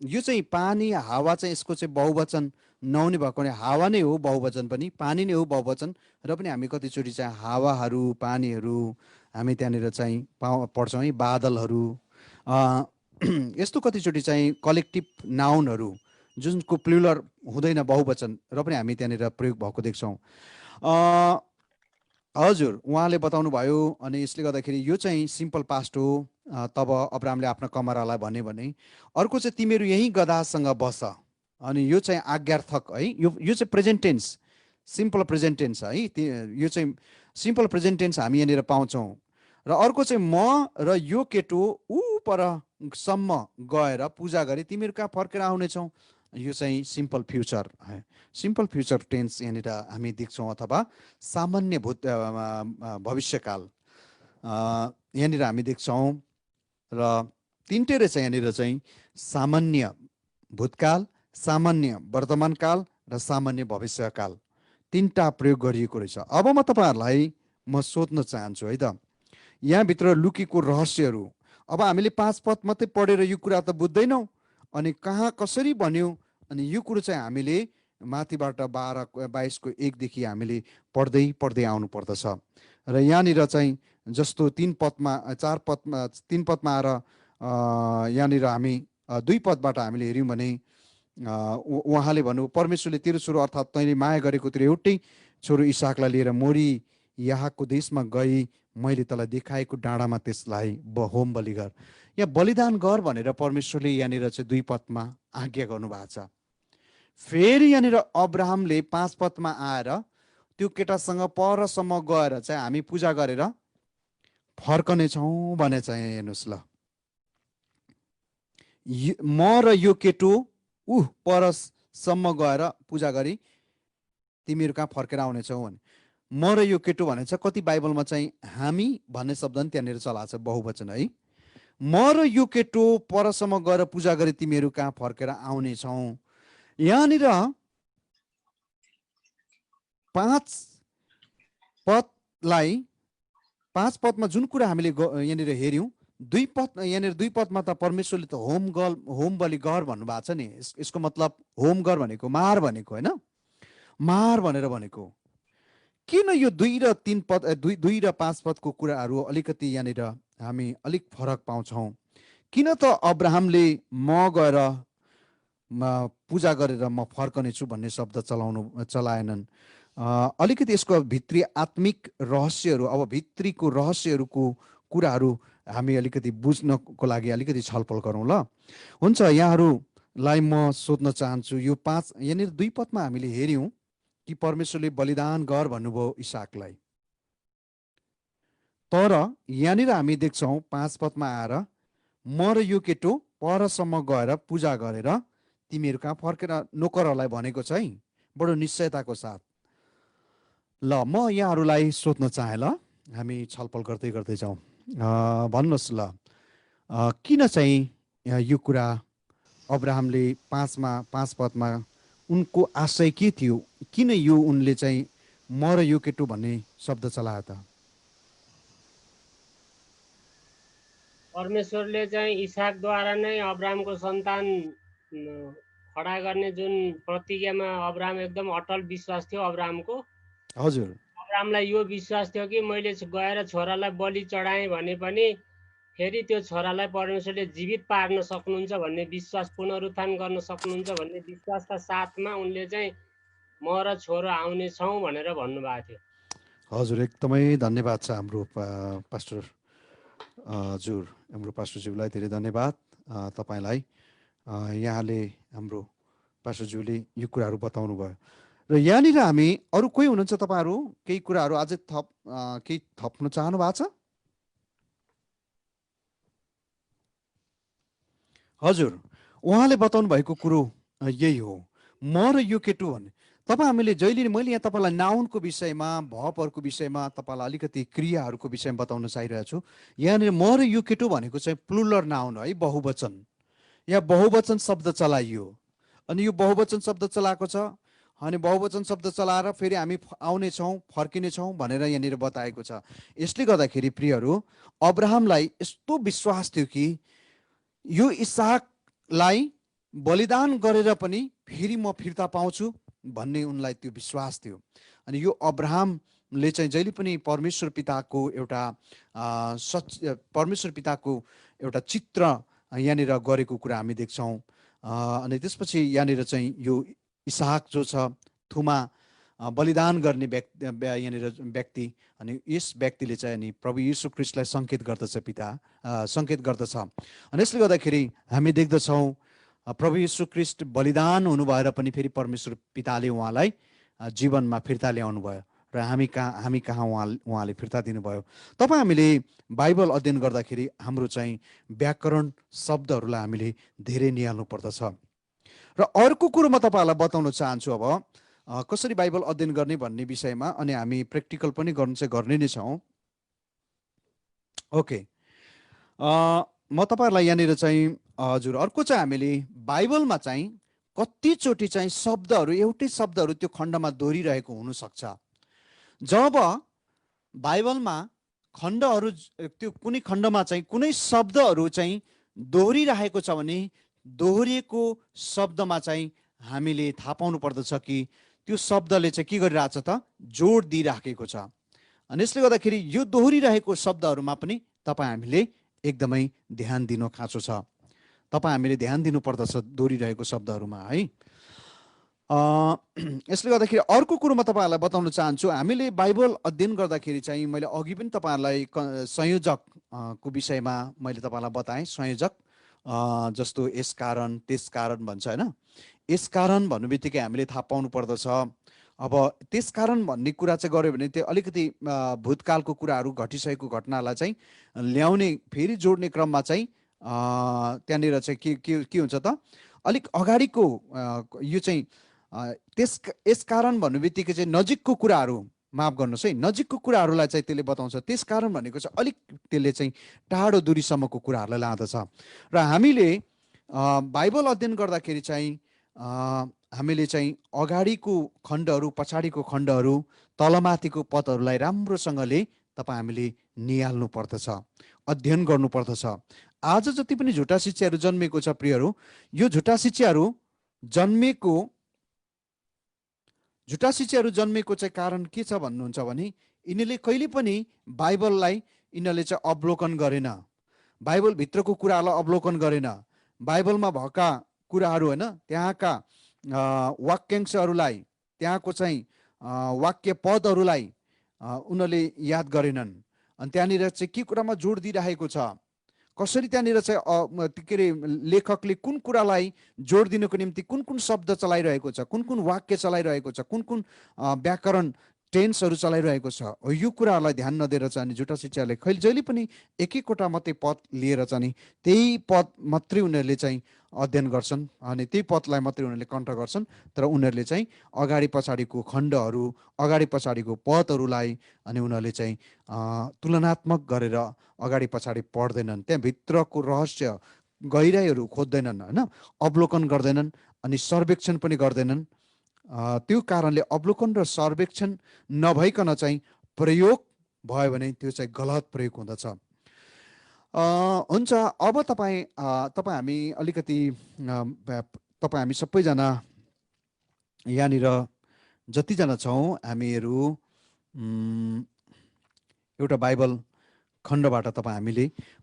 यो चाहिँ पानी हावा चाहिँ यसको चाहिँ बहुवचन नहुने भएको भने हावा नै हो बहुवचन पनि, पानी नै हो बहुवचन। र पनि हामी कतिचोटि चाहिँ हावाहरू, पानीहरू हामी त्यहाँनिर चाहिँ पढ्छौँ है। बादलहरू, यस्तो कतिचोटि चाहिँ कलेक्टिभ नाउनहरू जुनको प्लुरल हुँदैन बहुवचन, र पनि हामी त्यहाँनिर प्रयोग भएको देख्छौँ। हजुर उहाँले बताउनु भयो। अनि यसले गर्दाखेरि यो चाहिँ सिम्पल पास्ट हो। तब अब्राहमले आफ्ना कमरालाई भने। अर्को चाहिँ तिमीहरू यही गधासँग बस, अनि यो चाहिँ आज्ञार्थक है। यो चाहिँ present tense, simple present tense है। यो चाहिँ सिम्पल प्रेजेन्ट टेन्स हामी यहाँनिर पाउँछौँ। र अर्को चाहिँ म र यो केटो परसम्म गएर पूजा गरी तिमीहरू कहाँ फर्केर आउनेछौ, यो चाहिँ सिम्पल फ्युचर है। सिम्पल फ्युचर टेन्स यहाँनिर हामी देख्छौँ, अथवा सामान्य भविष्यकाल यहाँनिर हामी देख्छौँ। र 3टै रहेछ यहाँनिर चाहिँ सामान्य भूतकाल, सामान्य वर्तमानकाल र सामान्य भविष्यकाल, 3टा प्रयोग गरिएको रहेछ। अब म तपाईँहरूलाई सोध्न चाहन्छु है त, यहाँभित्र लुकेको रहस्यहरू। अब हामीले 5 पद मात्रै पढेर यो कुरा त बुझ्दैनौँ, अनि कहाँ कसरी भन्यो, अनि यो कुरो चाहिँ हामीले माथिबाट 22:1देखि हामीले पढ्दै आउनु पर्दछ। र यहाँनिर चाहिँ जस्तो 3 पदमा 3 पदमा आएर यहाँनिर हामी 2 पदबाट हामीले हेऱ्यौँ भने उहाँले भन्नु, परमेश्वरले तेरो छोरो अर्थात् तैँले माया गरेको तेरो एउटै छोरो इसाकलाई लिएर मोरी यहाँको देशमा गई मैले तँलाई देखाएको डाँडामा त्यसलाई होम बलि गर, या बलिदान गर भनेर परमेश्वरले यहाँनिर चाहिँ 2 पदमा आज्ञा गर्नुभएको छ। फेरि यहाँनिर अब्राहमले 5 पदमा आएर त्यो केटासँग परसम्म गएर चाहिँ हामी पूजा गरेर फर्कनेछौँ भने चाहिँ हेर्नुहोस् ल, म र यो केटो परसम्म गएर पूजा गरी तिमीहरू कहाँ फर्केर आउनेछौ भने, म र यो केटो भने चाहिँ कति बाइबलमा चाहिँ हामी भन्ने शब्द नि त्यहाँनिर चलाएको छ बहुवचन है। म र यो केटो परसम्म गएर पूजा गरी तिमीहरू कहाँ फर्केर आउनेछौ। यहाँनिर 5 पदलाई 5 पदमा जुन कुरा हामीले यहाँनिर हेऱ्यौँ, 2 पद यहाँनिर 2 पदमा त परमेश्वरले त होम बलि गर भन्नुभएको छ नि। यसको मतलब होम गर भनेको मार भनेको होइन, मार भनेर भनेको। किन यो 2 र 3 पद 2 र 5 पदको कुराहरू अलिकति यहाँनिर हामी अलिक फरक पाउँछौँ? किन त अब्राहमले म गएर पूजा गरेर म फर्कनेछु भन्ने शब्द चलाएनन्, अलिकति यसको भित्री आत्मिक रहस्यहरू, अब भित्रीको रहस्यहरूको कुराहरू हामी अलिकति बुझ्नको लागि अलिकति छलफल गरौँ ल। हुन्छ, यहाँहरूलाई म सोध्न चाहन्छु, यो 5 यहाँनिर 2 पदमा हामीले हेऱ्यौँ कि परमेश्वरले बलिदान गर भन्नुभयो इसाकलाई, तर यहाँनिर हामी देख्छौँ 5 पदमा आएर म र यो केटो परसम्म गएर पूजा गरेर तिमीहरू कहाँ फर्केर नोकरहरूलाई भनेको छ है, बडो निश्चयताको साथ। ल म यहाँहरूलाई सोध्न चाहे, ल हामी छलफल गर्दै गर्दै जाउँ। भन्नुहोस् ल, किन चाहिँ यो कुरा अब्राहमले 5 पदमा उनको आशय के थियो, किन यो उनले चाहिँ म र यो केटो भन्ने शब्द चलायो त? परमेश्वरले चाहिँ इसाकद्वारा नै अब्राहमको सन्तान खडा गर्ने जुन प्रतिज्ञामा अब्राहम एकदम अटल विश्वास थियो अब्राहमको। हजुर, अब्राहमलाई यो विश्वास थियो कि मैले गएर छोरालाई बलि चढाएँ भने पनि फेरि त्यो छोरालाई परमेश्वरले जीवित पार्न सक्नुहुन्छ भन्ने विश्वास, पुनरुत्थान गर्न सक्नुहुन्छ भन्ने विश्वासका साथमा उनले चाहिँ म र छोरो आउनेछौँ भनेर भन्नुभएको थियो। हजुर, एकदमै धन्यवाद छ हाम्रो पास्टर हजुर, हाम्रो पास्टरज्यूलाई धेरै धन्यवाद तपाईँलाई। यहाँले हाम्रो पास्टरज्यूले यो कुराहरू बताउनु भयो। र यहाँनिर हामी अरू कोही हुनुहुन्छ तपाईँहरू केही कुराहरू अझै केही थप्न चाहनु भएको छ? हजुर, उहाँले बताउनु भएको कुरो यही हो, म र यो केटो भन्ने। तपाईँ हामीले जहिले मैले यहाँ तपाईँलाई नाउनको विषयमा, भवहरूको विषयमा, तपाईँलाई अलिकति क्रियाहरूको विषयमा बताउन चाहिरहेको छु। यहाँनिर म र यो केटो भनेको चाहिँ प्लुरल नाउन है, बहुवचन। यहाँ बहुवचन शब्द चलाइयो, अनि यो बहुवचन शब्द चलाएको छ, अनि बहुवचन शब्द चलाएर फेरि हामी आउनेछौँ, फर्किनेछौँ भनेर यहाँनिर बताएको छ। यसले गर्दाखेरि प्रियहरू, अब्राहमलाई यस्तो विश्वास थियो कि यो इसाकलाई बलिदान गरेर पनि फेरि म फिर्ता पाउँछु भन्ने उनलाई त्यो विश्वास थियो। अनि यो अब्राहमले चाहिँ जहिले पनि परमेश्वर पिताको एउटा परमेश्वर पिताको एउटा चित्र यहाँनिर गरेको कुरा हामी देख्छौँ। अनि त्यसपछि यहाँनिर चाहिँ यो इसाक जो छ थुमा बलिदान गर्ने यहाँनिर व्यक्ति, अनि यस व्यक्तिले चाहिँ अनि प्रभु यीशु ख्रीष्टलाई सङ्केत गर्दछ, सङ्केत गर्दछ। अनि यसले गर्दाखेरि हामी देख्दछौँ प्रभु यीशु ख्रीष्ट बलिदान हुनु भएर पनि फेरि परमेश्वर पिताले उहाँलाई जीवनमा फिर्ता ल्याउनु भयो र हामी कहाँ उहाँले फिर्ता दिनुभयो। तपाईँ हामीले बाइबल अध्ययन गर्दाखेरि हाम्रो चाहिँ व्याकरण शब्दहरूलाई हामीले धेरै निहाल्नु पर्दछ। र अर्को कुरो म तपाईँहरूलाई बताउन चाहन्छु, अब कसरी बाइबल अध्ययन गर्ने भन्ने विषयमा, अनि हामी प्र्याक्टिकल पनि गर्ने नै छौँ। ओके, म तपाईँहरूलाई यहाँनिर चाहिँ हजुर, अर्को चाहिँ हामीले बाइबलमा चाहिँ कतिचोटि चाहिँ शब्दहरू, एउटै शब्दहरू त्यो खण्डमा दोहोरिरहेको हुनसक्छ। जब बाइबलमा खण्डहरू, त्यो कुनै खण्डमा चाहिँ कुनै शब्दहरू चाहिँ दोहोरिरहेको छ भने दोहोरिएको शब्दमा चाहिँ हामीले थाहा पाउनु पर्दछ कि त्यो शब्दले चाहिँ के गरिरहेछ त, जोड दिइराखेको छ। अनि यसले गर्दाखेरि यो दोहोरिरहेको शब्दहरूमा पनि तपाईँ हामीले एकदमै ध्यान दिनु खाँचो छ। तपाईँ हामीले ध्यान दिनुपर्दछ दोहोरिरहेको शब्दहरूमा है। यसले गर्दाखेरि अर्को कुरो म तपाईँहरूलाई बताउन चाहन्छु, हामीले बाइबल अध्ययन गर्दाखेरि चाहिँ मैले अघि पनि तपाईँहरूलाई संयोजकको विषयमा मैले तपाईँलाई बताएँ। संयोजक जस्तो यस कारण त्यस कारण भन्छ होइन। यस कारण भन्नु बित्तिकै हामीले थाहा पाउनु पर्दछ। अब त्यस कारण भन्ने कुरा चाहिँ गऱ्यो भने त्यो अलिकति भूतकालको कुराहरू, घटिसकेको घटनालाई चाहिँ ल्याउने, फेरि जोड्ने क्रममा चाहिँ त्यहाँनिर चाहिँ के हुन्छ त, अलिक अगाडिको यो चाहिँ यस कारण भन्नु बित्तिकै चाहिँ नजिकको कुराहरू, माफ गर्नुहोस् है, नजिकको कुराहरूलाई चाहिँ त्यसले बताउँछ। त्यस कारण भनेको चाहिँ अलिक त्यसले चाहिँ टाढो दूरीसम्मको कुराहरूलाई लाँदछ। र हामीले बाइबल अध्ययन गर्दाखेरि चाहिँ हामीले चाहिँ अगाडिको खण्डहरू, पछाडिको खण्डहरू, तलमाथिको पदहरूलाई राम्रोसँगले हामीले निहाल्नु पर्दछ, अध्ययन गर्नु पर्दछ। आज जति पनि झुटा शिक्षाहरू जन्मेको छ प्रियहरू, यो झुटा शिक्षाहरू जन्मेको चाहिँ कारण के छ भन्नुहुन्छ भने यिनीहरूले कहिले पनि बाइबललाई यिनीहरूले चाहिँ अवलोकन गरेन, बाइबलभित्रको कुराहरूलाई अवलोकन गरेन, बाइबलमा भएका कुराहरू होइन, त्यहाँका वाक्यांशहरूलाई, त्यहाँको चाहिँ वाक्य पदहरूलाई उनीहरूले याद गरेनन्। अनि त्यहाँनिर चाहिँ के कुरामा जोड दिइरहेको छ, कसरी त्यहाँनिर चाहिँ के अरे लेखकले कुन कुरालाई जोड दिनको निम्ति कुन कुन शब्द चलाइरहेको छ, कुन कुन वाक्य चलाइरहेको छ, कुन कुन व्याकरण टेन्सहरू चलाइरहेको छ, यो कुराहरूलाई ध्यान नदिएर चाहिँ अनि झुटा शिक्षाले जहिले पनि एक एकवटा मात्रै पद लिएर चाहिँ त्यही पद मात्रै उनीहरूले चाहिँ अध्ययन गर्छन् अनि त्यही पदलाई मात्रै उनीहरूले कण्ठ गर्छन्। तर उनीहरूले चाहिँ अगाडि पछाडिको खण्डहरू, अगाडि पछाडिको पदहरूलाई अनि उनीहरूले चाहिँ तुलनात्मक गरेर अगाडि पछाडि पढ्दैनन्, त्यहाँभित्रको रहस्य गहिराइहरू खोज्दैनन् होइन, अवलोकन गर्दैनन् अनि सर्वेक्षण पनि गर्दैनन्। त्यो कारणले अवलोकन र सर्वेक्षण नभइकन चाहिँ प्रयोग भयो भने त्यो चाहिँ गलत प्रयोग हुँदछ। हुन्छ, अब तपाईँ हामी अलिकति तपाईँ हामी सबैजना यहाँनिर जतिजना छौँ हामीहरू एउटा बाइबल खण्डबाट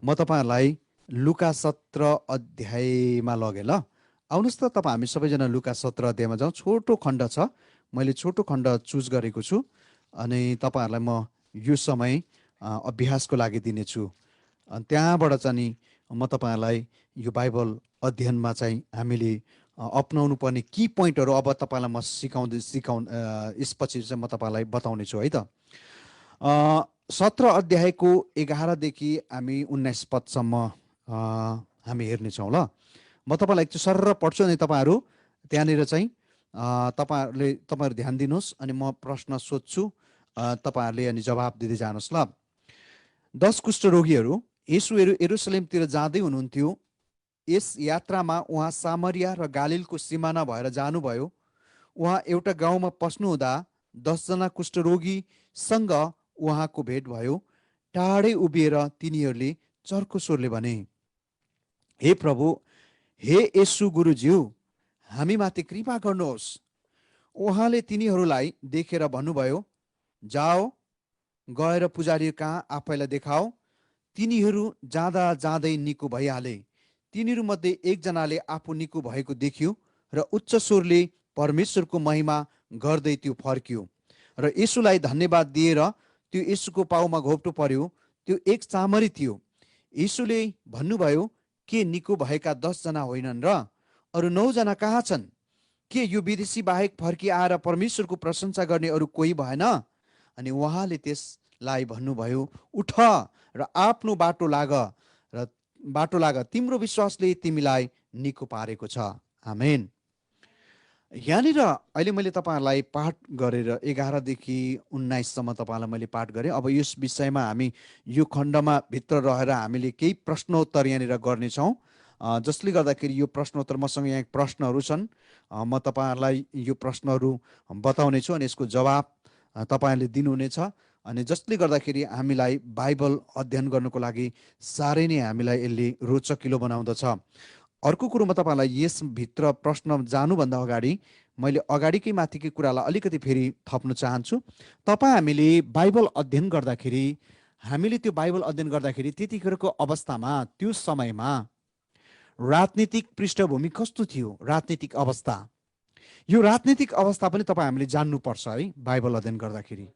म तपाईँहरूलाई लुका 17 अध्यायमा लगेँ। ल आउनुहोस् त तपाईँ हामी सबैजना लुका 17 अध्यायमा जाउँ। छोटो खण्ड छ, मैले छोटो खण्ड चुज गरेको छु अनि तपाईँहरूलाई म यो समय अभ्यासको लागि दिनेछु। अनि त्यहाँबाट चाहिँ म तपाईँहरूलाई यो बाइबल अध्ययनमा चाहिँ हामीले अपनाउनु पर्ने की पोइन्टहरू अब तपाईँलाई म यसपछि चाहिँ म तपाईँलाई बताउने छु है त। 17 अध्यायको 11 देखि हामी 19 पदसम्म हामी हेर्नेछौँ। ल म तपाईँलाई एकचोटि सरर पढ्छु अनि तपाईँहरू त्यहाँनिर चाहिँ तपाईँहरू ध्यान दिनुहोस् अनि म प्रश्न सोध्छु, तपाईँहरूले अनि जवाब दिँदै जानुहोस्। ल 10 कुष्ठरोगीहरू येशूहरू यरुसलेमतिर जाँदै हुनुहुन्थ्यो। यस यात्रामा उहाँ सामरिया र गालिलको सिमाना भएर जानुभयो। उहाँ एउटा गाउँमा पस्नुहुँदा 10 जना कुष्ठरोगीसँग उहाँको भेट भयो। टाढै उभिएर तिनीहरूले चर्को स्वरले भने, हे प्रभु, हे येशू गुरुज्यू, हामीमाथि कृपा गर्नुहोस्। उहाँले तिनीहरूलाई देखेर भन्नुभयो, जाओ गएर पुजारी कहाँ आफैलाई देखाओ। तिनीहरू जाँदा जाँदै निको भइहाले। तिनीहरूमध्ये एकजनाले आफू निको भएको देख्यो र उच्च स्वरले परमेश्वरको महिमा गर्दै त्यो फर्क्यो र येशूलाई धन्यवाद दिएर त्यो येशूको पाउमा घोप्टो पर्यो। त्यो एक सामरी थियो। येशूले भन्नुभयो, के निको भएका 10 जना होइनन् र अरू 9 जना कहाँ छन्? के यो विदेशी बाहेक फर्की आएर परमेश्वरको प्रशंसा गर्ने अरू कोही भएन? अनि उहाँले त्यसलाई भन्नुभयो, उठ र आफ्नो बाटो लाग, तिम्रो विश्वासले तिमीलाई निको पारेको छ। आमेन। यहाँनिर अहिले मैले तपाईँहरूलाई पाठ गरेर 11 देखि 19 सम्म तपाईँलाई मैले पाठ गरेँ। अब यस विषयमा हामी यो खण्डमा भित्र रहेर हामीले केही प्रश्नोत्तर यहाँनिर गर्नेछौँ, जसले गर्दाखेरि यो प्रश्नोत्तर मसँग यहाँ प्रश्नहरू छन्। म तपाईँहरूलाई यो प्रश्नहरू बताउने छु अनि यसको जवाब तपाईँहरूले दिनुहुनेछ। अनि जसले गर्दाखेरि हामीलाई बाइबल अध्ययन गर्नुको लागि साह्रै नै हामीलाई यसले रोचकिलो बनाउँदछ। अर्को कुरो म तपाईँलाई यसभित्र प्रश्न जानुभन्दा अगाडि मैले अगाडिकै माथिकै कुरालाई अलिकति फेरि थप्न चाहन्छु। हामीले बाइबल अध्ययन गर्दाखेरि त्यतिखेरको अवस्थामा, त्यो समयमा राजनीतिक पृष्ठभूमि कस्तो थियो, राजनीतिक अवस्था, यो राजनीतिक अवस्था पनि हामीले जान्नुपर्छ है। बाइबल अध्ययन गर्दाखेरि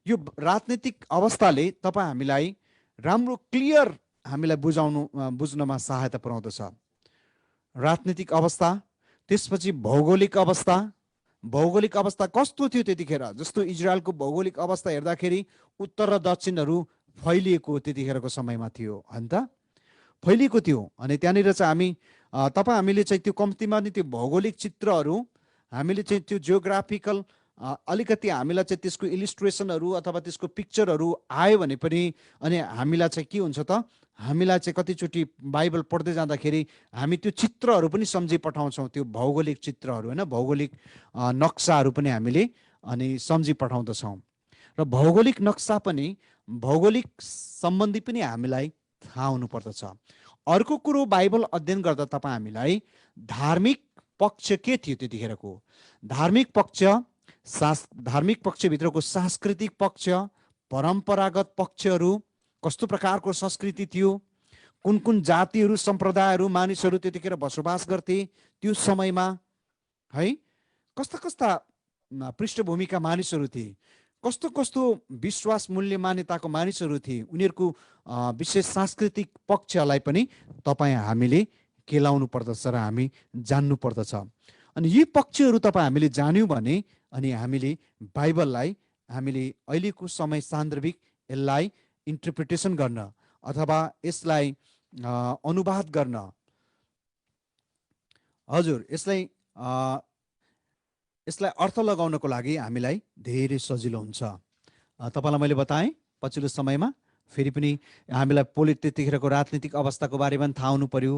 यो राजनीतिक अवस्थाले हामीलाई राम्रो क्लियर हामीलाई बुझ्नमा सहायता पुर्याउँदछ। राजनीतिक अवस्था, त्यसपछि भौगोलिक अवस्था कस्तो थियो त्यतिखेर। जस्तो इजरायलको भौगोलिक अवस्था हेर्दाखेरि उत्तर र दक्षिणहरू फैलिएको त्यतिखेरको समयमा थियो, होइन त, फैलिएको थियो। अनि त्यहाँनिर चाहिँ हामीले चाहिँ त्यो कम्तीमा नि त्यो भौगोलिक चित्रहरू हामीले चाहिँ त्यो जियोग्राफिकल अलिकति हामीलाई चाहिँ त्यसको इलिस्ट्रेसनहरू अथवा त्यसको पिक्चरहरू आयो भने पनि अनि हामीलाई चाहिँ के हुन्छ त, हामीलाई चाहिँ कतिचोटि बाइबल पढ्दै जाँदाखेरि हामी त्यो चित्रहरू पनि सम्झि पठाउँछौँ, त्यो भौगोलिक चित्रहरू होइन, भौगोलिक नक्साहरू पनि हामीले अनि सम्झि पठाउँदछौँ। र भौगोलिक नक्सा पनि भौगोलिक सम्बन्धी पनि हामीलाई थाहा हुनुपर्दछ। अर्को कुरो बाइबल अध्ययन गर्दा हामीलाई धार्मिक पक्ष के थियो त्यतिखेरको, धार्मिक पक्षभित्रको सांस्कृतिक पक्ष, परम्परागत पक्षहरू, कस्तो प्रकारको संस्कृति थियो, कुन कुन जातिहरू, सम्प्रदायहरू, मानिसहरू त्यतिखेर बसोबास गर्थे त्यो समयमा है, कस्ता पृष्ठभूमिका मानिसहरू थिए, कस्तो कस्तो विश्वास मूल्य मान्यताको मानिसहरू थिए, उनीहरूको विशेष सांस्कृतिक पक्षलाई पनि तपाईँ हामीले केलाउनु पर्दछ र हामी जान्नु पर्दछ। अनि यी पक्षहरू तपाईँ हामीले जान्यौँ भने अनि हामीले बाइबललाई हामीले अहिलेको समय सान्दर्भिक यसलाई इन्टरप्रिटेसन गर्न अथवा यसलाई अनुवाद गर्न, हजुर यसलाई अर्थ लगाउनको लागि हामीलाई धेरै सजिलो हुन्छ। तपाईँलाई मैले बताएँ पछिल्लो समयमा फेरि पनि हामीलाई त्यतिखेरको राजनीतिक अवस्थाको बारेमा पनि थाहा हुनु पर्यो,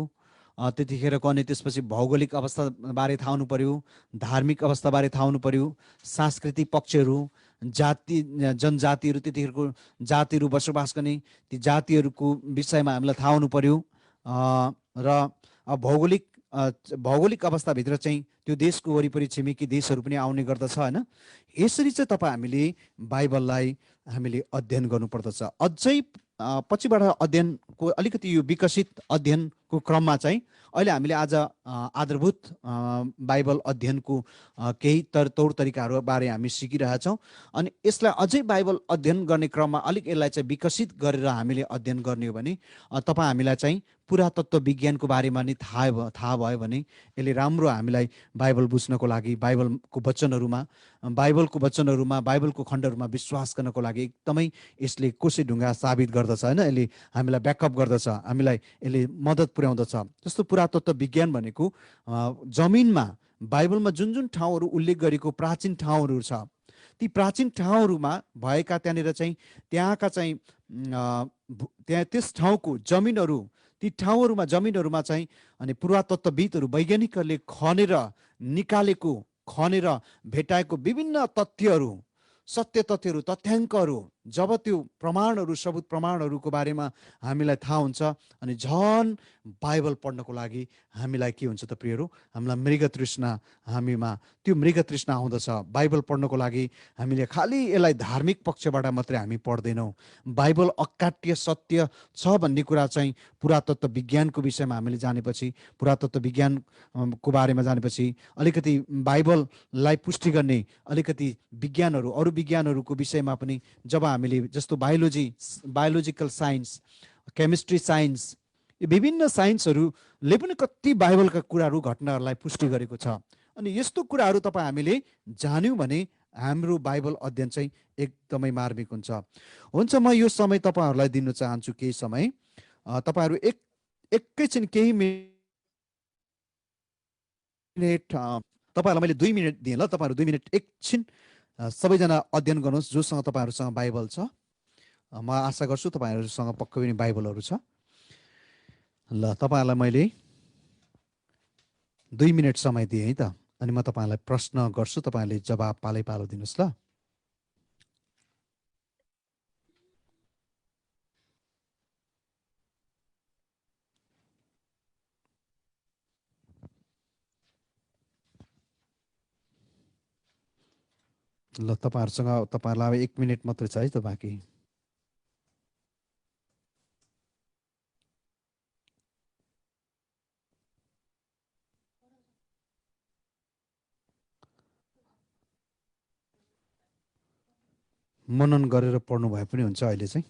त्यतिखेरको अनि त्यसपछि भौगोलिक अवस्था बारे थाहा हुनु पर्यो, धार्मिक अवस्था बारे थाहा हुनु पर्यो, सांस्कृतिक पक्षहरू, जनजातिहरू, त्यतिखेरको जातिहरू बसोबास गर्ने ती जातिहरूको विषयमा हामीलाई थाहा हुनु पर्यो र भौगोलिक अवस्थाभित्र चाहिँ त्यो देशको वरिपरि छिमेकी देशहरू पनि आउने गर्दछ होइन। यसरी चाहिँ तपाईँ हामीले बाइबललाई हामीले अध्ययन गर्नुपर्दछ। अझै पछिबाट अध्ययनको अलिकति यो विकसित अध्ययनको क्रममा चाहिँ अहिले हामीले आज आधारभूत बाइबल अध्ययनको केही तौर तरिकाहरू बारे हामी सिकिरहेछौँ। अनि यसलाई अझै बाइबल अध्ययन गर्ने क्रममा अलिक यसलाई चाहिँ विकसित गरेर हामीले अध्ययन गर्ने हो भने तपाईँ हामीलाई चाहिँ पुरातत्व विज्ञानको बारेमा नि थाहा भयो भने यसले राम्रो हामीलाई बाइबल बुझ्नको लागि बाइबलको वचनहरूमा बाइबलको खण्डहरूमा विश्वास गर्नको लागि एकदमै यसले कोसे ढुङ्गा साबित गर्दछ होइन। यसले हामीलाई ब्याकअप गर्दछ, हामीलाई यसले मद्दत पुर्याउँदछ। जस्तो पुरातत्व विज्ञान भनेको जमिनमा बाइबलमा जुन जुन ठाउँहरू उल्लेख गरेको प्राचीन ठाउँहरू छ, ती प्राचीन ठाउँहरूमा भएका त्यहाँका चाहिँ त्यस ठाउँको जमिनहरू, ती ठाउँहरूमा जमिनहरूमा चाहिँ अनि पुरातत्वविदहरू वैज्ञानिकहरूले खनेर भेटाएको विभिन्न तथ्यहरू, सत्य तथ्यहरू, तथ्याङ्कहरू, जब त्यो प्रमाणहरू, सबुत प्रमाणहरूको बारेमा हामीलाई थाहा हुन्छ अनि झन् बाइबल पढ्नको लागि हामीलाई के हुन्छ त प्रियहरू, हामीलाई हामीमा त्यो मृगतृष्णा आउँदछ। बाइबल पढ्नको लागि हामीले खालि यसलाई धार्मिक पक्षबाट मात्रै हामी पढ्दैनौँ। बाइबल अकाट्य सत्य छ भन्ने कुरा चाहिँ पुरातत्व विज्ञानको विषयमा हामीले जानेपछि, पुरातत्व विज्ञानको बारेमा जानेपछि, अलिकति बाइबललाई पुष्टि गर्ने अलिकति विज्ञानहरू, अरू विज्ञानहरूको विषयमा पनि जब हामीले जस्तो बायोलोजिकल साइन्स, केमिस्ट्री साइन्स, यो विभिन्न साइन्सहरूले पनि कति बाइबलका कुराहरू, घटनाहरूलाई पुष्टि गरेको छ। अनि यस्तो कुराहरू तपाईँ हामीले जान्यौँ भने हाम्रो बाइबल अध्ययन चाहिँ एकदमै मार्मिक हुन्छ। म यो समय तपाईँहरूलाई दिन चाहन्छु, केही समय तपाईँहरू एकैछिन केही मिनट, तपाईँहरूलाई मैले 2 मिनट दिएँ ल, तपाईँहरू 2 मिनट एकछिन सबैजना अध्ययन गर्नुहोस् जोसँग तपाईँहरूसँग बाइबल छ। म आशा गर्छु तपाईँहरूसँग पक्कै पनि बाइबलहरू छ। ल, तपाईँहरूलाई मैले 2 मिनट समय दिएँ है त। अनि म तपाईँहरूलाई प्रश्न गर्छु, तपाईँहरूले जवाब पालो दिनुहोस् ल। ल, तपाईँहरूलाई 1 मिनट मात्रै छ है त बाँकी। मनन गरेर पढ्नु भए पनि हुन्छ अहिले चाहिँ।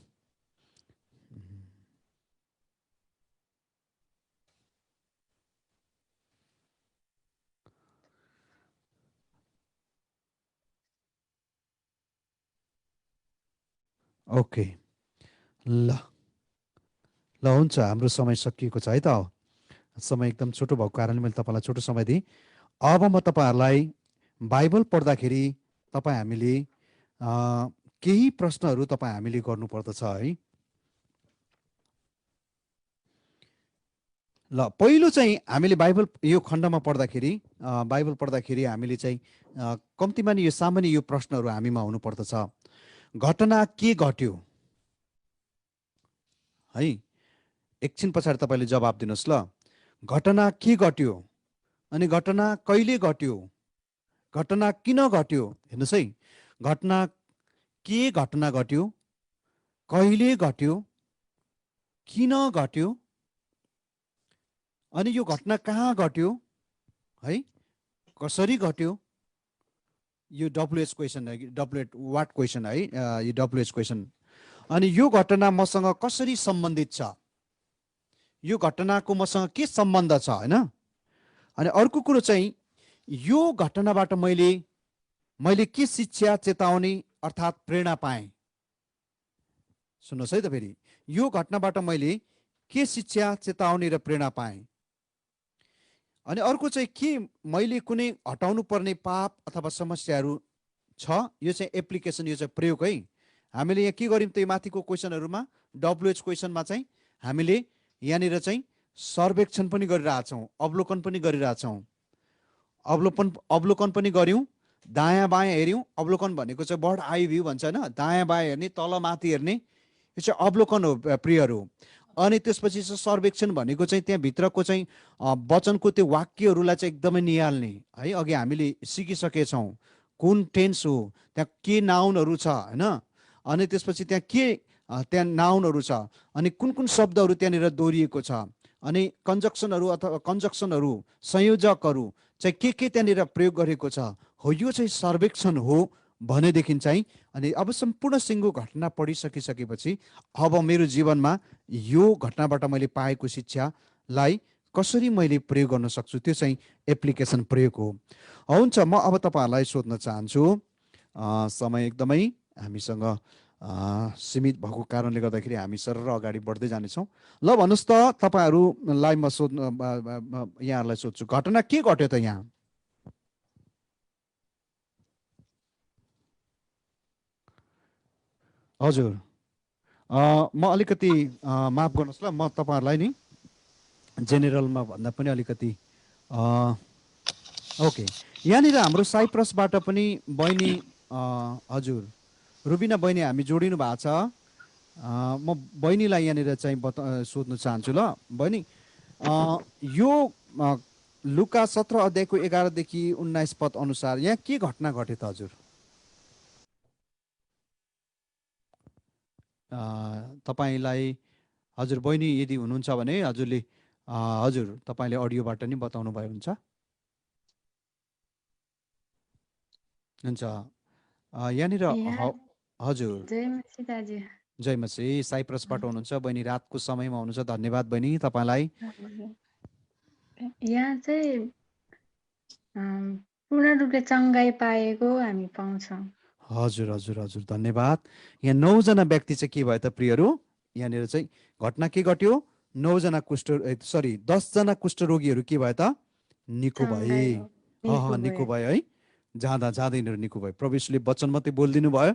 ओके, ल हुन्छ, हाम्रो समय सकिएको छ है त। समय एकदम छोटो भएको कारणले मैले तपाईँलाई छोटो समय दिएँ। अब म तपाईँहरूलाई बाइबल पढ्दाखेरि हामीले केही प्रश्नहरू हामीले गर्नुपर्दछ है। ल, पहिलो चाहिँ हामीले बाइबल यो खण्डमा पढ्दाखेरि हामीले चाहिँ कम्तीमा नि यो सामान्य यो प्रश्नहरू हामीमा हुनुपर्दछ। घटना के घट्यो है, एकछिन पछाडि तपाईँले जवाब दिनुहोस् ल। घटना के घट्यो, अनि घटना कहिले घट्यो, घटना किन घट्यो। हेर्नुहोस् है, घटना घट्यो, कहिले घट्यो, किन घट्यो, अनि यो घटना कहाँ घट्यो है, कसरी घट्यो, यो WH क्वेसन है, WH वाट क्वेसन है, यो WH क्वेसन। अनि यो घटना मसँग कसरी सम्बन्धित छ, यो घटनाको मसँग के सम्बन्ध छ हैन। अनि अर्को कुरो चाहिँ यो घटनाबाट मैले के शिक्षा, चेतावनी अर्थात् प्रेरणा पाएँ। सुन्नुहोस् है त फेरि, यो घटनाबाट मैले के शिक्षा, चेतावनी र प्रेरणा पाएँ। अनि अर्को चाहिँ के मैले कुनै हटाउनु पर्ने पाप अथवा समस्याहरू छ, यो चाहिँ एप्लिकेसन, यो चाहिँ प्रयोग है। हामीले यहाँ के गर्यौँ त, माथिको क्वेसनहरूमा WH क्वेसनमा चाहिँ हामीले यहाँनिर चाहिँ सर्वेक्षण पनि गरिरहेछौँ, अवलोकन पनि गरिरहेछौँ। अवलोकन पनि गऱ्यौँ, दायाँ बायाँ हेऱ्यौँ। अवलोकन भनेको चाहिँ बर्ड आई भ्यू भन्छ होइन, दायाँ बायाँ हेर्ने, तल माथि हेर्ने, यो चाहिँ अवलोकन हो प्रियहरू। अनि त्यसपछि चाहिँ सर्वेक्षण भनेको चाहिँ त्यहाँभित्रको चाहिँ वचनको त्यो वाक्यहरूलाई चाहिँ एकदमै निहाल्ने है। अघि हामीले सिकिसकेछौँ कुन टेन्स हो, त्यहाँ के नाउनहरू छ होइन, अनि त्यसपछि त्यहाँ नाउनहरू छ, अनि कुन कुन शब्दहरू त्यहाँनिर दोहोरिएको छ, अनि कन्जक्सनहरू अथवा कन्जक्सनहरू, संयोजकहरू चाहिँ के त्यहाँनिर प्रयोग गरेको छ, हो यो चाहिँ सर्वेक्षण हो भनेदेखि चाहिँ। अनि अब सम्पूर्ण सिङ्गो घटना पढिसकिसकेपछि अब मेरो जीवनमा यो घटनाबाट मैले पाएको शिक्षालाई कसरी मैले प्रयोग गर्न सक्छु, त्यो चाहिँ एप्लिकेसन प्रयोग हो। हुन्छ, म अब तपाईँहरूलाई सोध्न चाहन्छु, समय एकदमै हामीसँग सीमित भएको कारणले गर्दाखेरि हामी सरर अगाडि बढ्दै जानेछौँ। ल भन्नुहोस् त, तपाईँहरूलाई म यहाँहरूलाई सोध्छु, घटना के घट्यो त यहाँ? हजुर, म अलिकति माफ गर्नुहोस् ल, म तपाईँहरूलाई नि जेनेरलमा भन्दा पनि अलिकति ओके। यहाँनिर हाम्रो साइप्रसबाट पनि बहिनी, हजुर रुबिना बहिनी हामी जोडिनु भएको छ। म बहिनीलाई यहाँनिर चाहिँ सोध्नु चाहन्छु। ल बहिनी, यो लुका 17 अध्यायको 11 देखि 19 पद अनुसार यहाँ के घटना घट्यो त हजुर? तपाईँलाई हजुर बहिनी यदि हुनुहुन्छ भने हजुरले हजुर तपाईँले अडियोबाट नि बताउनु भयो हुन्छ। यहाँनिर हजुर जय मसी, साइप्रसबाट हुनुहुन्छ बहिनी, रातको समयमा हुनुहुन्छ, धन्यवाद बहिनी तपाईँलाई। यहाँ चाहिँ पूर्ण रूपले चङ्गाई पाएको हामी पाउँछौँ। हजुर हजुर हजुर धन्यवाद। यहाँ 9 जना व्यक्ति चाहिँ के भयो त प्रियहरू? यहाँनिर चाहिँ घटना के घट्यो? 10 जना कुष्ठरोगीहरू के भयो त? निको भए। निको भयो है, जाँदा जाँदै यिनीहरू निको भयो। प्रभु येशूले वचन मात्रै बोलिदिनु भयो,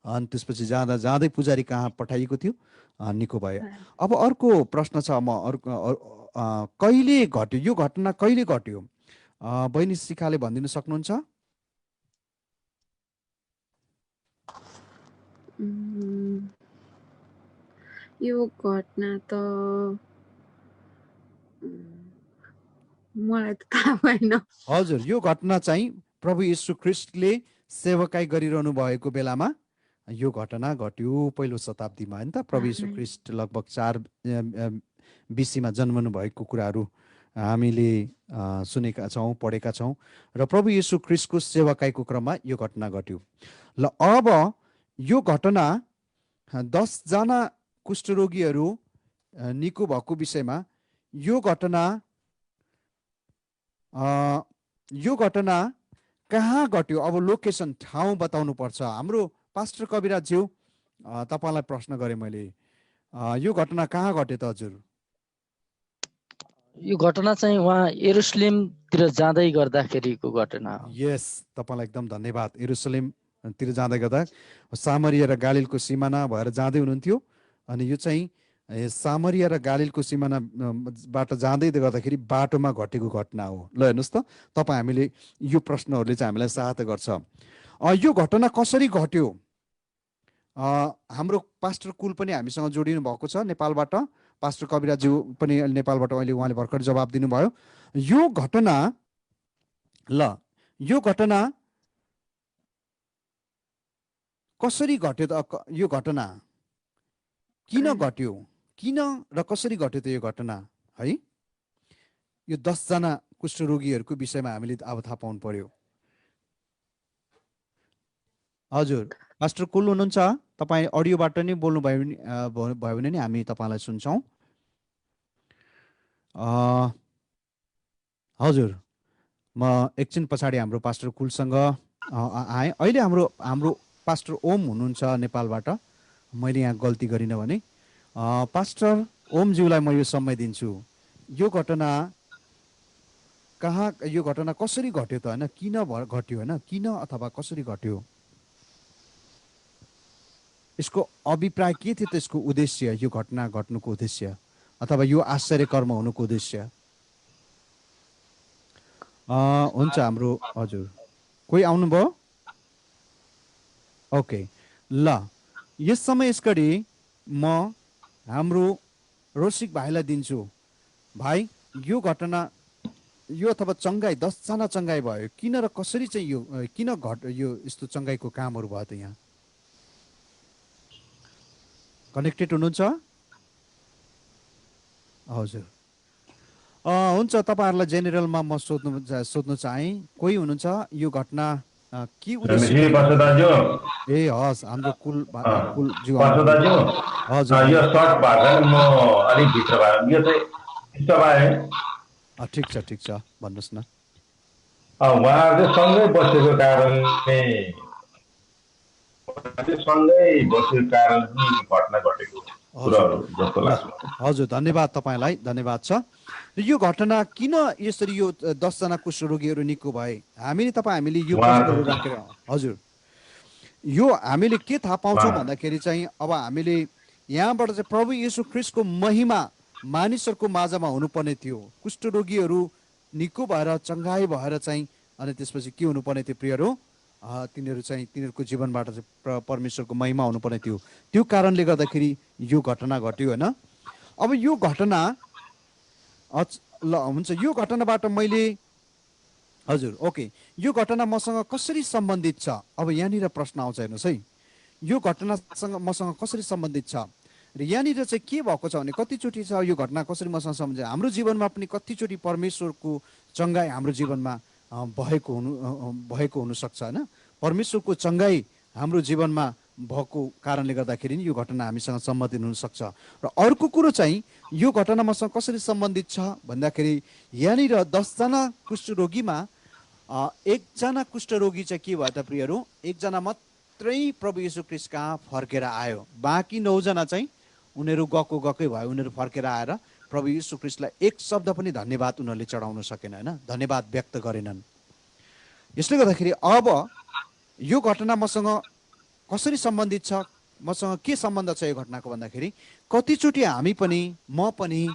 अनि त्यसपछि जाँदा जाँदै पुजारी कहाँ पठाइएको थियो, निको भयो। अब अर्को प्रश्न छ, म कहिले घट्यो यो घटना, कहिले घट्यो? बहिनी शिखाले भनिदिन सक्नुहुन्छ? यो घटना त मलाई त थाहा भएन। हजुर, यो घटना चाहिँ प्रभु येशू ख्रिस्टले सेवकाई गरिरहनु भएको बेलामा यो घटना घट्यो, पहिलो शताब्दीमा होइन त। प्रभु येशू ख्रिस्ट लगभग 4 BC-मा जन्मनु भएको कुराहरू हामीले सुनेका छौँ, पढेका छौँ, र प्रभु येशू ख्रिस्टको सेवकाईको क्रममा यो घटना घट्यो। ल अब यो घटना 10 जना कुष्ठरोगीहरू निको भएको विषयमा यो घटना कहाँ घट्यो? अब लोकेसन, ठाउँ बताउनु पर्छ। हाम्रो पास्टर कविराज्यू तपाईँलाई प्रश्न गरेँ मैले, यो घटना कहाँ घट्यो त हजुर? यो घटना चाहिँ उहाँ यरुशलेमतिर जाँदै गर्दाखेरिको घटना हो। यस, तपाईँलाई एकदम धन्यवाद। यरुशलेमतिर जाँदै गर्दा सामरिया र गालिलको सिमाना भएर जाँदै हुनुहुन्थ्यो, अनि यो चाहिँ सामरिया र गालिलको सिमानाबाट जाँदै गर्दाखेरि बाटोमा घटेको घटना हो। ल हेर्नुहोस् त, तपाईँ हामीले यो प्रश्नहरूले चाहिँ हामीलाई सहायता गर्छ। यो घटना कसरी घट्यो? हाम्रो पास्टर कुल पनि हामीसँग जोडिनु भएको छ नेपालबाट, पास्टर कविराज्यू पनि नेपालबाट, अहिले उहाँले भर्खर जवाब दिनुभयो। यो घटना कसरी घट्यो त? यो घटना किन घट्यो, किन र कसरी घट्यो त यो घटना है? यो 10 जना कुष्ठरोगीहरूको विषयमा हामीले अब थाहा पाउनु पर्यो। हजुर पास्टर कुल हुनुहुन्छ? तपाईँ अडियोबाट नै बोल्नुभयो भयो भने नि हामी तपाईँलाई सुन्छौँ। हजुर म एकछिन पछाडि हाम्रो पास्टर कुलसँग आएँ। अहिले हाम्रो पास्टर ओम हुनुहुन्छ नेपालबाट। मैले यहाँ गल्ती गरिनँ भने पास्टर ओमज्यूलाई म यो समय दिन्छु। यो घटना यो घटना कसरी घट्यो त होइन, किन घट्यो होइन, किन अथवा कसरी घट्यो, यसको अभिप्राय के थियो त, यसको उद्देश्य, यो घटना घट्नुको उद्देश्य अथवा यो आश्चर्य कर्म हुनुको उद्देश्य? हुन्छ हाम्रो हजुर कोही आउनुभयो? ओके ल यस समय यसकडी म हाम्रो रोसिक भाइलाई दिन्छु। भाइ यो घटना यो अथवा चङ्गाई 10 जना चङ्गाई भयो, किन र कसरी चाहिँ यो किन यो यस्तो चङ्गाईको कामहरू भयो त? यहाँ कनेक्टेड हुनुहुन्छ? हजुर हुन्छ तपाईँहरूलाई जेनरलमा म सोध्नु चाहेँ। कोही हुनुहुन्छ यो घटना के उद्देश्य? ए हस् हाम्रो कुलज्यू हजुर यो सर्ट भाषा म अलिक भित्र भयो। यो चाहिँ ठिक छ भन्नुहोस् न। उहाँहरू चाहिँ सँगै बसेको कारणले घटना घटेको कुराहरू जस्तो लाग्छ। हजुर धन्यवाद तपाईँलाई, धन्यवाद छ। यो घटना किन यसरी यो 10 जना कुष्ठरोगीहरू निको भए? हामीले यो प्रश्नहरू राखेर हजुर यो हामीले के थाहा पाउँछौँ भन्दाखेरि चाहिँ अब हामीले यहाँबाट चाहिँ प्रभु येशू ख्रीष्टको महिमा मानिसहरूको माझमा हुनुपर्ने थियो। कुष्ठरोगीहरू निको भएर चङ्गाई भएर चाहिँ अनि त्यसपछि के हुनुपर्ने थियो प्रियहरू? तिनीहरूको जीवनबाट चाहिँ परमेश्वरको महिमा हुनुपर्ने थियो। त्यो कारणले गर्दाखेरि यो घटना घट्यो होइन। अब यो घटना ल हुन्छ, यो घटनाबाट मैले हजुर ओके यो घटना मसँग कसरी सम्बन्धित छ? अब यहाँनिर प्रश्न आउँछ, हेर्नुहोस् है, यो घटनासँग मसँग कसरी सम्बन्धित छ र यहाँनिर चाहिँ के भएको छ भने कतिचोटि छ यो घटना कसरी मसँग सम्बन्धित? हाम्रो जीवनमा पनि कतिचोटि परमेश्वरको चङ्गाई हाम्रो जीवनमा भएको हुनसक्छ होइन। परमेश्वरको चङ्गाई हाम्रो जीवनमा भएको कारणले गर्दाखेरि यो घटना हामीसँग सम्बन्धित हुनसक्छ। र अर्को कुरो चाहिँ यो घटना मसँग कसरी सम्बन्धित छ भन्दाखेरि यहाँनिर 10 जना कुष्ठरोगीमा एकजना कुष्ठरोगी चाहिँ के भयो त प्रियहरू? एकजना मात्रै प्रभु येशू ख्रीष्ट कहाँ फर्केर आयो। बाँकी 9 जना चाहिँ उनीहरू गएकै भयो। उनीहरू फर्केर आएर प्रभु येशू ख्रीष्टलाई एक शब्द पनि धन्यवाद उनीहरूले चढाउन सकेन होइन, धन्यवाद व्यक्त गरेनन्। यसले गर्दाखेरि अब यो घटना मसँग कसरी सम्बन्धित छ, मसँग के सम्बन्ध छ यो घटनाको भन्दाखेरि कतिचोटि हामी पनि म पनि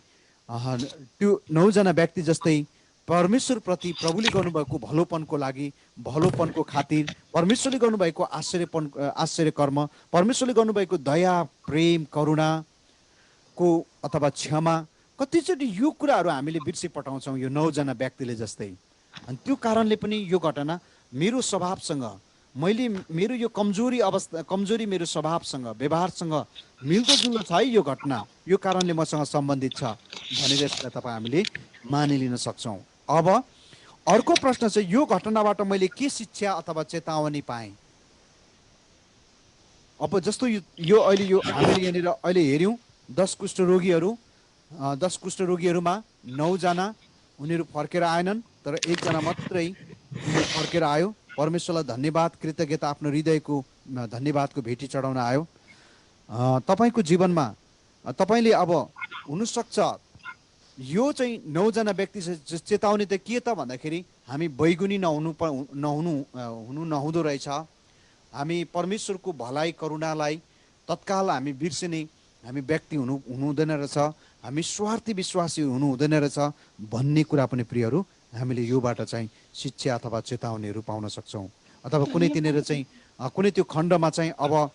त्यो 9 जना व्यक्ति जस्तै परमेश्वरप्रति प्रभुले गर्नुभएको भलोपनको लागि, भलोपनको खातिर, परमेश्वरले गर्नुभएको आश्चर्य कर्म, परमेश्वरले गर्नुभएको दया, प्रेम, करुणाको अथवा क्षमा, कतिचोटि यो कुराहरू हामीले बिर्सी पठाउँछौँ यो 9 जना व्यक्तिले जस्तै। अनि त्यो कारणले पनि यो घटना मेरो स्वभावसँग, मेरो यो कमजोरी मेरो स्वभावसँग, व्यवहारसँग मिल्दोजुल्दो छ है यो घटना, यो कारणले मसँग सम्बन्धित छ भनेर यसलाई तपाईँ हामीले मानिलिन सक्छौँ। अब अर्को प्रश्न चाहिँ यो घटनाबाट मैले के शिक्षा अथवा चेतावनी पाएँ? अब जस्तो यो अहिले हामीले यहाँनिर अहिले हेऱ्यौँ 10 कुष्ठरोगीहरूमा 9 जना उनीहरू फर्केर आएनन्, तर 1 जना मात्रै फर्केर आयो। परमेश्वरलाई धन्यवाद, कृतज्ञता, आफ्नो हृदयको धन्यवादको भेटी चढाउन आयो। तपाईँको जीवनमा तपाईँले अब हुनसक्छ यो चाहिँ 9 जना व्यक्ति चेतावनी त के त भन्दाखेरि हामी बैगुनी नहुँदो रहेछ। हामी परमेश्वरको भलाइ करुणालाई तत्काल हामी बिर्सिने हामी व्यक्ति हुनु हुँदैन रहेछ, हामी स्वार्थी विश्वासी हुनु हुँदैन रहेछ भन्ने कुरा पनि प्रियहरू हामीले योबाट चाहिँ शिक्षा अथवा चेतावनीहरू पाउन सक्छौँ। अथवा कुनै तिनीहरू चाहिँ कुनै त्यो खण्डमा चाहिँ अब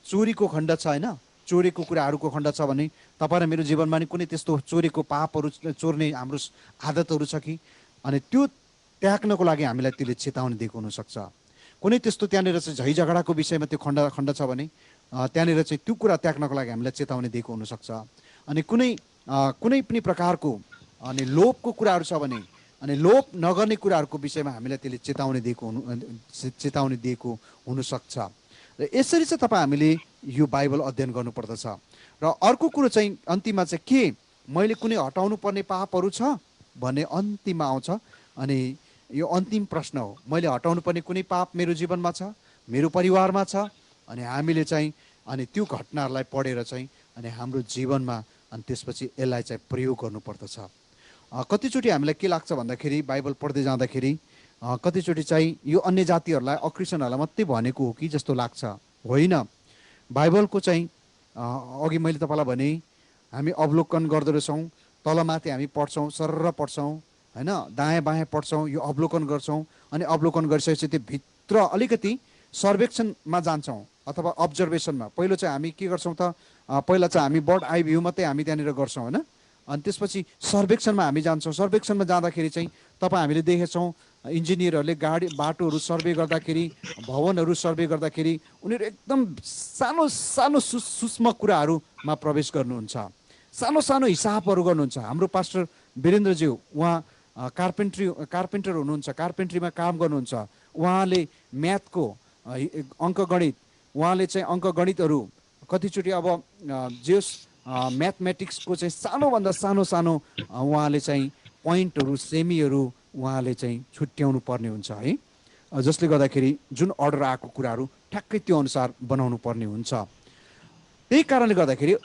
चोरीको खण्ड छ होइन, चोरीको कुराहरूको खण्ड छ भने तपाईँ र मेरो जीवनमा नि कुनै त्यस्तो चोरीको पापहरू चोर्ने हाम्रो आदतहरू छ कि, अनि त्यो त्याग्नको लागि हामीलाई त्यसले चेतावनी दिएको हुनसक्छ। कुनै त्यस्तो त्यहाँनिर चाहिँ झै झगडाको विषयमा त्यो खण्ड छ भने त्यहाँनिर चाहिँ त्यो कुरा त्याग्नको लागि हामीलाई चेतावनी दिएको हुनसक्छ। अनि कुनै पनि प्रकारको अनि लोभको कुराहरू छ भने अनि लोभ नगर्ने कुराहरूको विषयमा हामीलाई त्यसले चेतावनी दिएको हुनसक्छ। र यसरी चाहिँ तपाईँ हामीले यो बाइबल अध्ययन गर्नुपर्दछ। र अर्को कुरो चाहिँ अन्तिममा चाहिँ के मैले कुनै हटाउनु पर्ने पापहरू छ भन्ने अन्तिममा आउँछ। अनि यो अन्तिम प्रश्न हो, मैले हटाउनु पर्ने कुनै पाप मेरो जीवनमा छ, मेरो परिवारमा छ। अनि हामीले चाहिँ अनि त्यो घटनाहरूलाई पढेर चाहिँ अनि हाम्रो जीवनमा अनि त्यसपछि यसलाई चाहिँ प्रयोग गर्नुपर्दछ। कतिचोटि हामीलाई के लाग्छ भन्दाखेरि बाइबल पढ्दै जाँदाखेरि कतिचोटि चाहिँ यो अन्य जातिहरूलाई अक्रिस्चियनहरूलाई मात्रै भनेको हो कि जस्तो लाग्छ। होइन, बाइबलको चाहिँ अघि मैले तपाईँलाई भने हामी अवलोकन गर्दो रहेछौँ, तलमाथि हामी पढ्छौँ, सरर पढ्छौँ, होइन, दायाँ बायाँ पढ्छौँ, यो अवलोकन गर्छौँ। अनि अवलोकन गरिसकेपछि त्यो भित्र अलिकति सर्वेक्षणमा जान्छौँ अथवा अब्जर्भेसनमा। पहिलो चाहिँ हामी के गर्छौँ त, पहिला चाहिँ हामी बर्ड आई भ्यू मात्रै हामी त्यहाँनिर गर्छौँ, होइन। अनि त्यसपछि सर्वेक्षणमा हामी जान्छौँ। सर्वेक्षणमा जाँदाखेरि चाहिँ तपाईँ हामीले देखेछौँ इन्जिनियरहरूले गाडी बाटोहरू सर्वे गर्दाखेरि, भवनहरू सर्वे गर्दाखेरि उनीहरू एकदम सानो सानो सूक्ष्म कुराहरूमा प्रवेश गर्नुहुन्छ, सानो सानो हिसाबहरू गर्नुहुन्छ। हाम्रो पास्टर वीरेन्द्रज्यू उहाँ कार्पेन्टर हुनुहुन्छ, कार्पेन्ट्रीमा काम गर्नुहुन्छ। उहाँले म्याथको अङ्कगणित, उहाँले चाहिँ अङ्कगणितहरू कतिचोटि अब जेस म्याथमेटिक्सको चाहिँ सानोभन्दा सानो सानो उहाँले चाहिँ पोइन्टहरू, सेमीहरू उहाँले चाहिँ छुट्याउनु पर्ने हुन्छ है, जसले गर्दाखेरि जुन अर्डर आएको कुराहरू ठ्याक्कै त्यो अनुसार बनाउनु पर्ने हुन्छ। त्यही कारणले गर्दाखेरि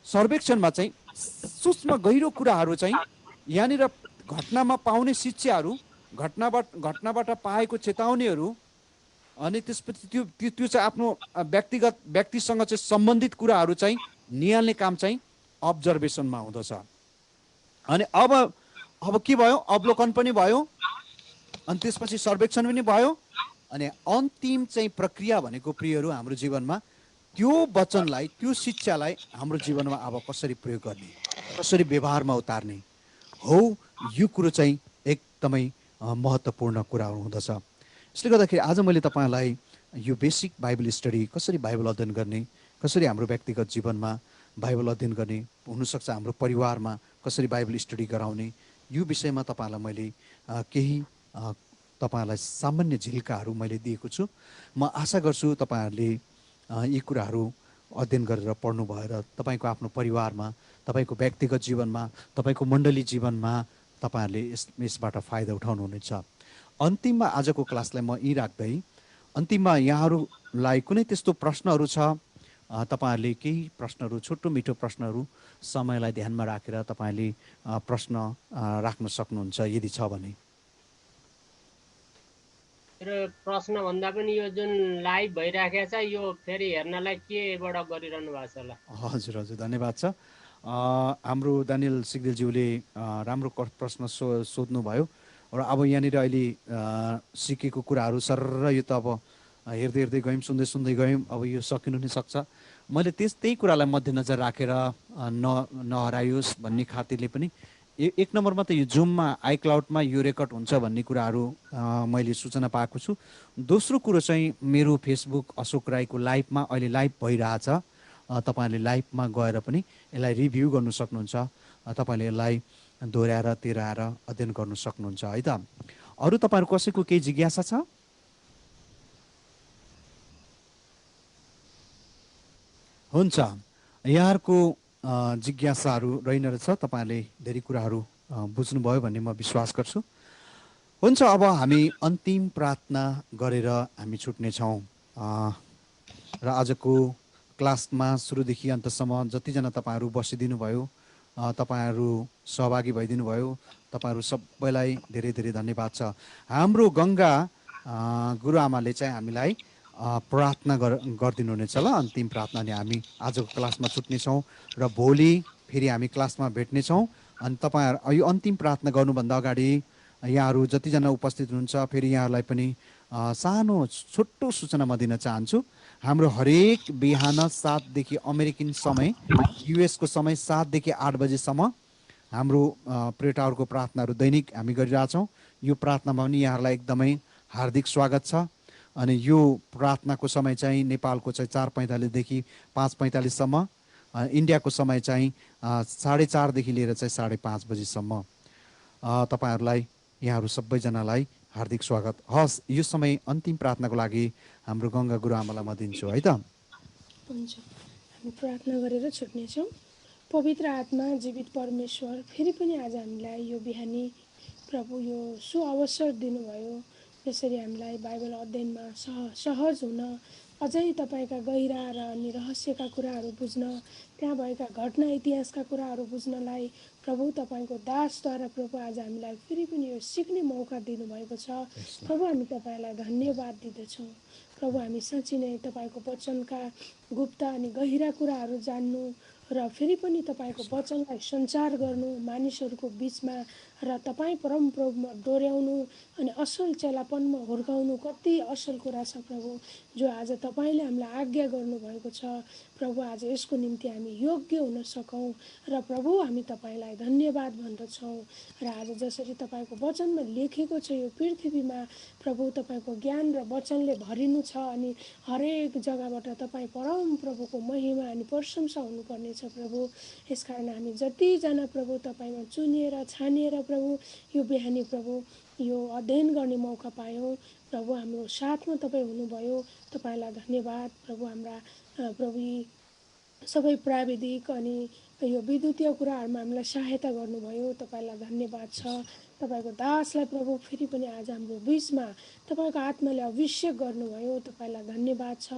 सर्वेक्षणमा चाहिँ सूक्ष्म गहिरो कुराहरू चाहिँ यहाँनिर घटनामा पाउने शिक्षाहरू, घटनाबाट पाएको चेतावनीहरू, अनि त्यसपछि त्यो त्यो चाहिँ आफ्नो व्यक्तिसँग चाहिँ सम्बन्धित कुराहरू चाहिँ निहाल्ने काम चाहिँ अब्जर्भेसनमा हुँदछ। अनि अब के भयो, अवलोकन पनि भयो, अनि त्यसपछि सर्वेक्षण पनि भयो। अनि अन्तिम चाहिँ प्रक्रिया भनेको प्रियहरू हाम्रो जीवनमा त्यो वचनलाई, त्यो शिक्षालाई हाम्रो जीवनमा अब कसरी प्रयोग गर्ने, कसरी व्यवहारमा उतार्ने हो, यो कुरो चाहिँ एकदमै महत्त्वपूर्ण कुरा हुँदछ। यसले गर्दाखेरि आज मैले तपाईँलाई यो बेसिक बाइबल स्टडी, कसरी बाइबल अध्ययन गर्ने, कसरी हाम्रो व्यक्तिगत जीवनमा बाइबल अध्ययन गर्ने, हुनसक्छ हाम्रो परिवारमा कसरी बाइबल स्टडी गराउने, यो विषयमा तपाईँलाई मैले केही तपाईँहरूलाई सामान्य झिल्काहरू मैले दिएको छु। म आशा गर्छु तपाईँहरूले यी कुराहरू अध्ययन गरेर पढ्नु भएर तपाईँको आफ्नो परिवारमा, तपाईँको व्यक्तिगत जीवनमा, तपाईँको मण्डली जीवनमा तपाईँहरूले यसबाट फाइदा उठाउनुहुनेछ। अन्तिममा आजको क्लासलाई म यहीँ राख्दै अन्तिममा यहाँहरूलाई कुनै त्यस्तो प्रश्नहरू छ, तपाईँहरूले केही प्रश्नहरू, छोटो मिठो प्रश्नहरू समयलाई ध्यानमा राखेर तपाईँले प्रश्न राख्न सक्नुहुन्छ यदि छ भने। प्रश्न भन्दा पनि यो जुन लाइभ भइराखेको छ यो फेरि हेर्नलाई केबाट गरिरहनु भएको छ होला? हजुर हजुर, धन्यवाद छ। हाम्रो दानियल सिग्देलज्यूले राम्रो प्रश्न सोध्नुभयो र अब यहाँनिर अहिले सिकेको कुराहरू सर यो त अब हेर्दै हेर्दै गयौँ, सुन्दै सुन्दै गयौँ, अब यो सकिनु नै सक्छ। मैले त्यही कुरालाई मध्यनजर राखेर नहरायोस् भन्ने खातिरले पनि एक नम्बरमा त यो जुममा, आइक्लाउडमा यो रेकर्ड हुन्छ भन्ने कुराहरू मैले सूचना पाएको छु। दोस्रो कुरो चाहिँ मेरो फेसबुक अशोक राईको लाइभमा अहिले लाइभ भइरहेछ, तपाईँहरूले लाइभमा गएर पनि यसलाई रिभ्यू गर्नु सक्नुहुन्छ, तपाईँले यसलाई दोहोऱ्याएर तेह्राएर अध्ययन गर्नु सक्नुहुन्छ है त। अरू तपाईँहरू कसैको केही जिज्ञासा छ? हुन्छ, यहाँहरूको जिज्ञासाहरू रहेन रहेछ, तपाईँहरूले धेरै कुराहरू बुझ्नुभयो भन्ने म विश्वास गर्छु। हुन्छ, अब हामी अन्तिम प्रार्थना गरेर हामी छुट्नेछौँ र आजको क्लासमा सुरुदेखि अन्तसम्म जतिजना तपाईँहरू बसिदिनु भयो, तपाईँहरू सहभागी भइदिनु भयो, तपाईँहरू सबैलाई धेरै धेरै धन्यवाद छ। हाम्रो गङ्गा गुरुआमाले चाहिँ हामीलाई प्रार्थना गरिदिनु हुनेछ ल, अन्तिम प्रार्थना। अनि हामी आजको क्लासमा छुट्नेछौँ र भोलि फेरि हामी क्लासमा भेट्नेछौँ। अनि तपाईँहरू यो अन्तिम प्रार्थना गर्नुभन्दा अगाडि यहाँहरू जतिजना उपस्थित हुनुहुन्छ फेरि यहाँहरूलाई पनि सानो छोटो सूचना म दिन चाहन्छु। हाम्रो हरेक बिहान 7 देखि अमेरिकन समय, युएसको समय 7 देखि 8 बजेसम्म हाम्रो प्रेयर टावरको प्रार्थनाहरू दैनिक हामी गरिरहेछौँ। यो प्रार्थनामा पनि यहाँहरूलाई एकदमै हार्दिक स्वागत छ। अनि यो प्रार्थनाको समय चाहिँ नेपालको चाहिँ 4:45 देखि 5:45सम्म, इन्डियाको समय चाहिँ 4:30 देखि लिएर चाहिँ 5:30 बजीसम्म। तपाईँहरूलाई यहाँहरू सबैजनालाई हार्दिक स्वागत। हस्, यो समय अन्तिम प्रार्थनाको लागि हाम्रो गङ्गा गुरुआमालाई म दिन्छु है त। हुन्छ, हामी प्रार्थना गरेर छुट्नेछौँ। पवित्र आत्मा, जीवित परमेश्वर, फेरि पनि आज हामीलाई यो बिहानी प्रभु यो सुअवसर दिनुभयो, जसरी हामीलाई बाइबल अध्ययनमा सहज हुन, अझै तपाईँका गहिरा र अनि रहस्यका कुराहरू बुझ्न, त्यहाँ भएका घटना इतिहासका कुराहरू बुझ्नलाई प्रभु तपाईँको दासद्वारा प्रभु आज हामीलाई फेरि पनि यो सिक्ने मौका दिनुभएको छ। प्रभु हामी तपाईँलाई धन्यवाद दिँदछौँ। प्रभु हामी साँच्चै नै तपाईँको वचनका गुप्त अनि गहिरा कुराहरू जान्नु र फेरि पनि तपाईँको वचनलाई सञ्चार गर्नु मानिसहरूको बिचमा र तपाईँ परमप्रभुमा डोर्याउनु अनि असल चेलापनमा हुर्काउनु कति असल कुरा छ प्रभु, जो आज तपाईँले हामीलाई आज्ञा गर्नुभएको छ। प्रभु आज यसको निम्ति हामी योग्य हुन सकौँ र प्रभु हामी तपाईँलाई धन्यवाद भन्दछौँ। र आज जसरी तपाईँको वचनमा लेखेको छ यो पृथ्वीमा प्रभु तपाईँको ज्ञान र वचनले भरिनु छ अनि हरेक जग्गाबाट तपाईँ परम प्रभुको महिमा अनि प्रशंसा हुनुपर्नेछ प्रभु। यसकारण हामी जतिजना प्रभु तपाईँमा चुनिएर छानिएर प्रभु यो बिहानी प्रभु यो अध्ययन गर्ने मौका पायौँ प्रभु, हाम्रो साथमा तपाईँ हुनुभयो, तपाईँलाई धन्यवाद प्रभु। हाम्रा प्रभु सबै प्राविधिक अनि यो विद्युतीय कुराहरूमा हामीलाई सहायता गर्नुभयो, तपाईँलाई धन्यवाद छ। तपाईँको दासलाई प्रभु फेरि पनि आज हाम्रो बिचमा तपाईँको आत्माले अभिषेक गर्नुभयो, तपाईँलाई धन्यवाद छ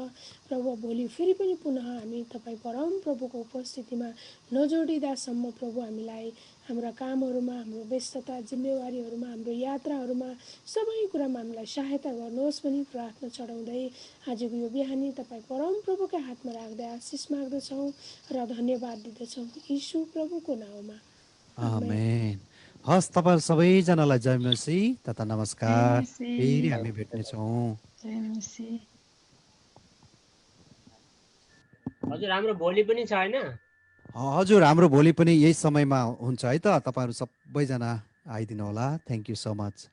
प्रभु। भोलि फेरि पनि पुनः हामी तपाईँ परम प्रभुको उपस्थितिमा नजोडिँदासम्म प्रभु हामीलाई हाम्रा कामहरूमा, हाम्रो व्यस्तता जिम्मेवारीहरूमा, हाम्रो यात्राहरूमा सबै कुरामा हामीलाई सहायता गर्नुहोस् भनी प्रार्थना चढाउँदै आजको यो बिहानी तपाईँ परम प्रभुकै हातमा राख्दै आशिष माग्दछौँ र धन्यवाद दिँदछौँ यीशु प्रभुको नाउँमा, आमेन। हस्, तपाईँ सबैजनालाई जय मसीह तथा नमस्कार। फेरि हामी भेट्नेछौँ। जय मसीह। हजुर हाम्रो भोलि पनि छ हैन? हजुर, हाम्रो भोलि पनि यही समयमा हुन्छ है त। तपाईँहरू सबैजना आइदिनु होला। Thank you so much.